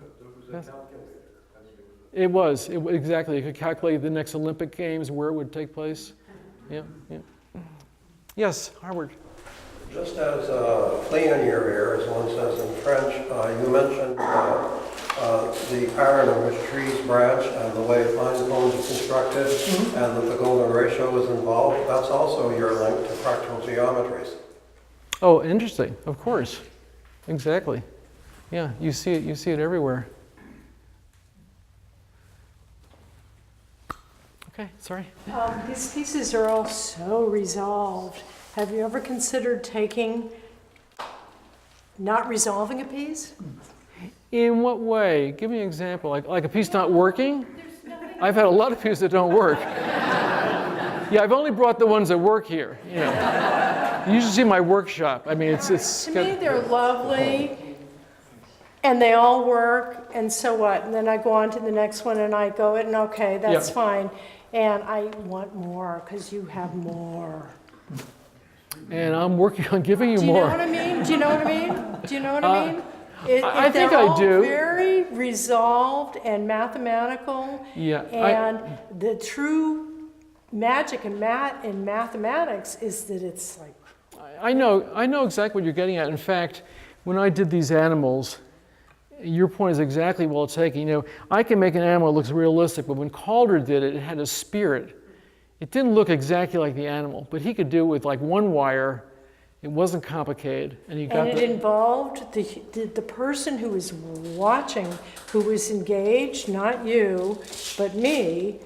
It was, exactly. It could calculate the next Olympic Games, where it would take place. Yeah. Yes, Howard. Just as clean in your ear, as one says in French, you mentioned the pattern in which trees branch and the way fine bones are constructed, and that the golden ratio is involved. That's also your link to fractal geometries. Oh, interesting. Of course. Exactly. Yeah, you see it everywhere. Okay, sorry. These pieces are all so resolved. Have you ever considered not resolving a piece? In what way? Give me an example. Like a piece not working? I've had a lot of pieces that don't work. Yeah, I've only brought the ones that work here. You should see my workshop. I mean, it's. To me, they're lovely, and they all work. And so what? And then I go on to the next one, and I go, and okay, that's fine. And I want more because you have more. And I'm working on giving you more. Do you know what I mean? Do you know what I mean? I think I do. They're all very resolved and mathematical. Yeah. And the true magic in mathematics is that it's like. I know exactly what you're getting at. In fact, when I did these animals, your point is exactly well taken. I can make an animal that looks realistic, but when Calder did it, it had a spirit. It didn't look exactly like the animal, but he could do it with like one wire. It wasn't complicated, and it involved the person who was watching, who was engaged, not you, but me,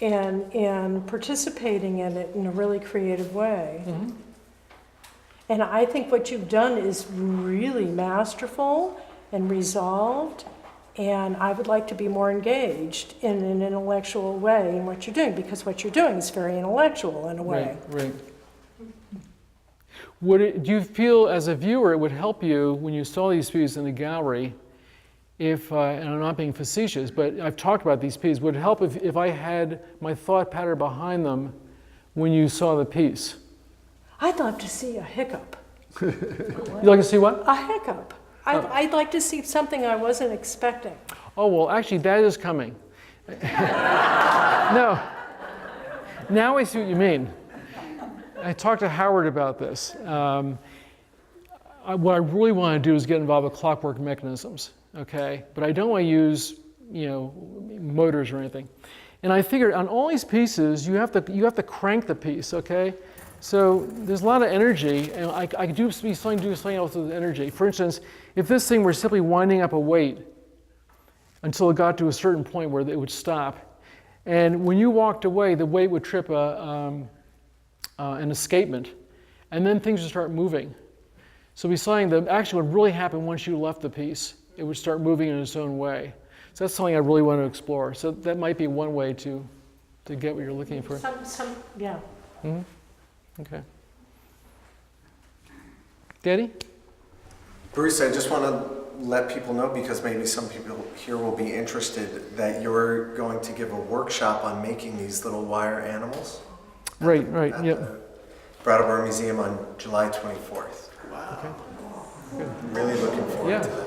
and participating in it in a really creative way. Mm-hmm. And I think what you've done is really masterful and resolved, and I would like to be more engaged in an intellectual way in what you're doing, because what you're doing is very intellectual in a way. Right. Do you feel as a viewer it would help you when you saw these pieces in the gallery, and I'm not being facetious, but I've talked about these pieces, would it help if I had my thought pattern behind them when you saw the piece? I'd love to see a hiccup. You'd like to see what? A hiccup. I'd like to see something I wasn't expecting. Oh, well, actually, that is coming. No. Now I see what you mean. I talked to Howard about this. What I really want to do is get involved with Clockwork Mechanisms, okay? But I don't want to use, motors or anything. And I figured on all these pieces, you have to crank the piece, okay? So there's a lot of energy, and I could do something else with energy. For instance, if this thing were simply winding up a weight until it got to a certain point where it would stop, and when you walked away, the weight would trip an escapement, and then things would start moving. So we're saying that actually what really happened once you left the piece, it would start moving in its own way. So that's something I really want to explore. So that might be one way to get what you're looking for. Yeah. Mm-hmm. Okay. Daddy? Bruce, I just want to let people know, because maybe some people here will be interested, that you're going to give a workshop on making these little wire animals. Right, At yep. the Brattleboro Museum on July 24th. Wow. Okay. I'm really looking forward Yeah. to that.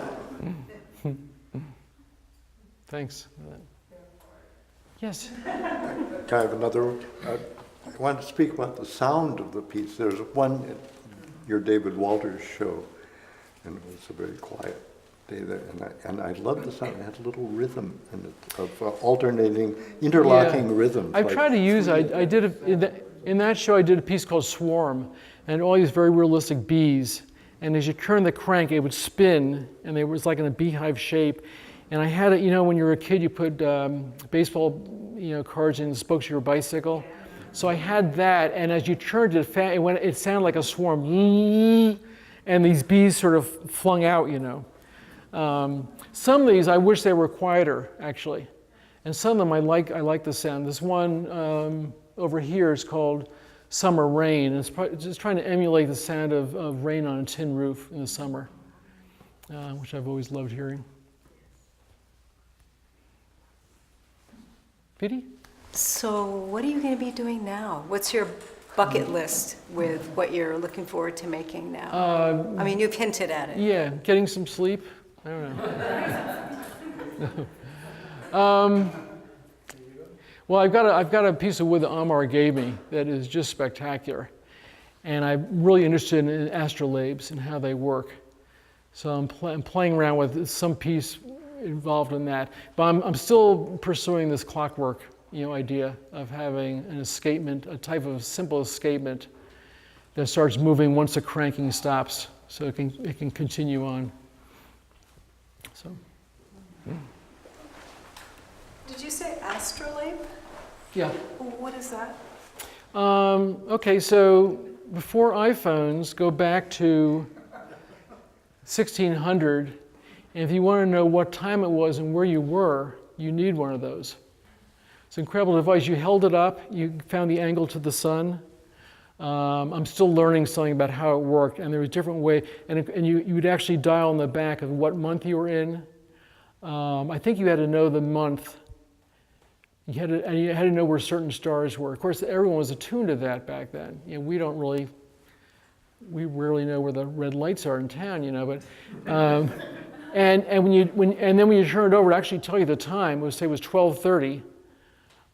Thanks. Yes? I have another, I wanted to speak about the sound of the piece. There's one at your David Walters show, and it was a very quiet day there, and I loved the sound. It had a little rhythm in it, of alternating, interlocking rhythms. I've tried to use, I did, in that show I did a piece called Swarm, and all these very realistic bees, and as you turn the crank, it would spin, and it was like in a beehive shape. And I had it, you know, when you were a kid, you put baseball, cards in the spokes of your bicycle. So I had that, and as you turned it, it sounded like a swarm, and these bees sort of flung out, Some of these, I wish they were quieter, actually. And some of them, I like the sound. This one over here is called Summer Rain. It's just trying to emulate the sound of rain on a tin roof in the summer, which I've always loved hearing. Petey? So what are you going to be doing now? What's your bucket list with what you're looking forward to making now? I mean, you've hinted at it. Yeah, getting some sleep. I don't know. Well, I've got a piece of wood that Amar gave me that is just spectacular, and I'm really interested in astrolabes and how they work. So I'm playing around with some piece involved in that, but I'm still pursuing this clockwork, idea of having an escapement, a type of simple escapement that starts moving once the cranking stops, so it can continue on. So. Yeah. Did you say astrolabe? Yeah. What is that? Okay, so before iPhones, go back to 1600. And if you want to know what time it was and where you were, you need one of those. It's an incredible device. You held it up, you found the angle to the sun. I'm still learning something about how it worked, and there was a different way, and you would actually dial on the back of what month you were in. I think you had to know the month. You had to know where certain stars were. Of course, everyone was attuned to that back then. We rarely know where the red lights are in town, but. And then when you turn it over, it actually tell you the time. It would say it was 12:30,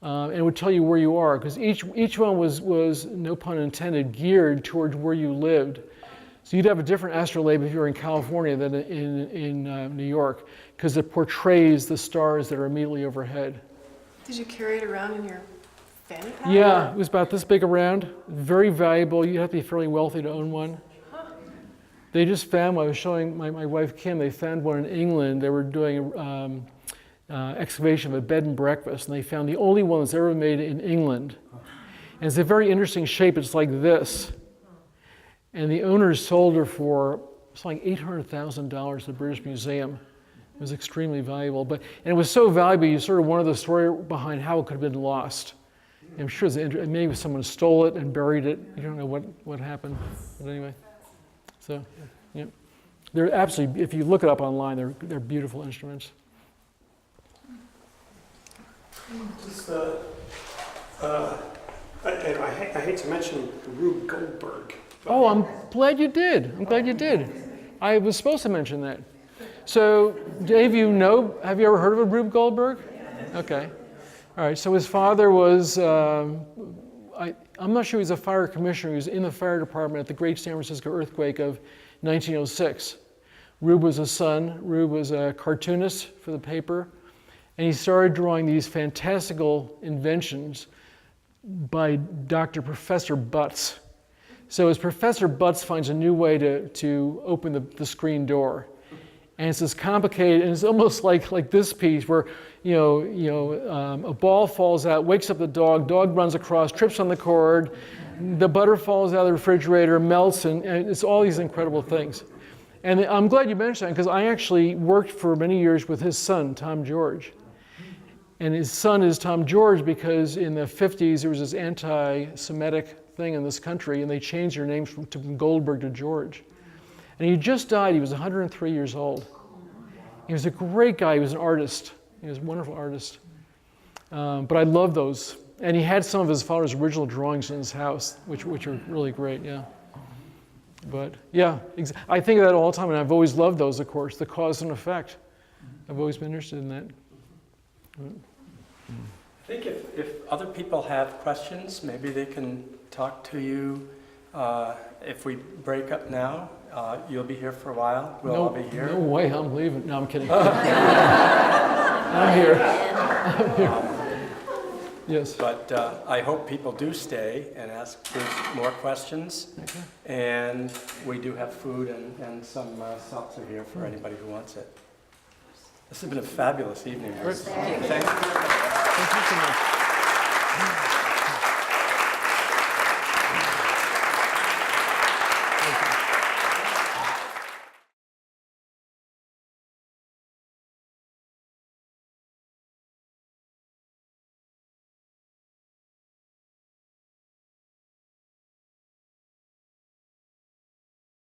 and it would tell you where you are, because each one was, no pun intended, geared towards where you lived. So you'd have a different astrolabe if you were in California than in New York, because it portrays the stars that are immediately overhead. Did you carry it around in your fanny pack? Yeah, it was about this big around. Very valuable. You'd have to be fairly wealthy to own one. They just found, I was showing my wife Kim, they found one in England. They were doing excavation of a bed and breakfast, and they found the only one that's ever made in England. And it's a very interesting shape. It's like this. And the owners sold her for, it's like $800,000 at the British Museum. It was extremely valuable. And it was so valuable, you sort of wanted the story behind how it could have been lost. And I'm sure maybe someone stole it and buried it. You don't know what happened. But anyway. So, yeah, they're absolutely. If you look it up online, they're beautiful instruments. Just, I hate to mention Rube Goldberg. Oh, I'm glad you did. I was supposed to mention that. So, Dave, have you ever heard of a Rube Goldberg? Okay. All right. So his father was. I'm not sure he was a fire commissioner. He was in the fire department at the Great San Francisco earthquake of 1906. Rube was a son. Rube was a cartoonist for the paper. And he started drawing these fantastical inventions by Professor Butts. So as Professor Butts finds a new way to open the screen door, and it's this complicated, and it's almost like this piece where a ball falls out, wakes up the dog runs across, trips on the cord, the butter falls out of the refrigerator, melts, and it's all these incredible things. And I'm glad you mentioned that, because I actually worked for many years with his son, Tom George. And his son is Tom George because in the 50s there was this anti-Semitic thing in this country, and they changed their names from Goldberg to George. And he just died. He was 103 years old. He was a great guy. He was an artist. He was a wonderful artist. But I love those. And he had some of his father's original drawings in his house, which are really great, yeah. But yeah, I think of that all the time, and I've always loved those, of course, the cause and effect. I've always been interested in that. I think if other people have questions, maybe they can talk to you. If we break up now, you'll be here for a while. We'll all be here. No way, I'm leaving. No, I'm kidding. I'm here. Yes. But I hope people do stay and ask more questions. Okay. And we do have food and some seltzer here for anybody who wants it. This has been a fabulous evening. Great. Thank you. Thank you so much.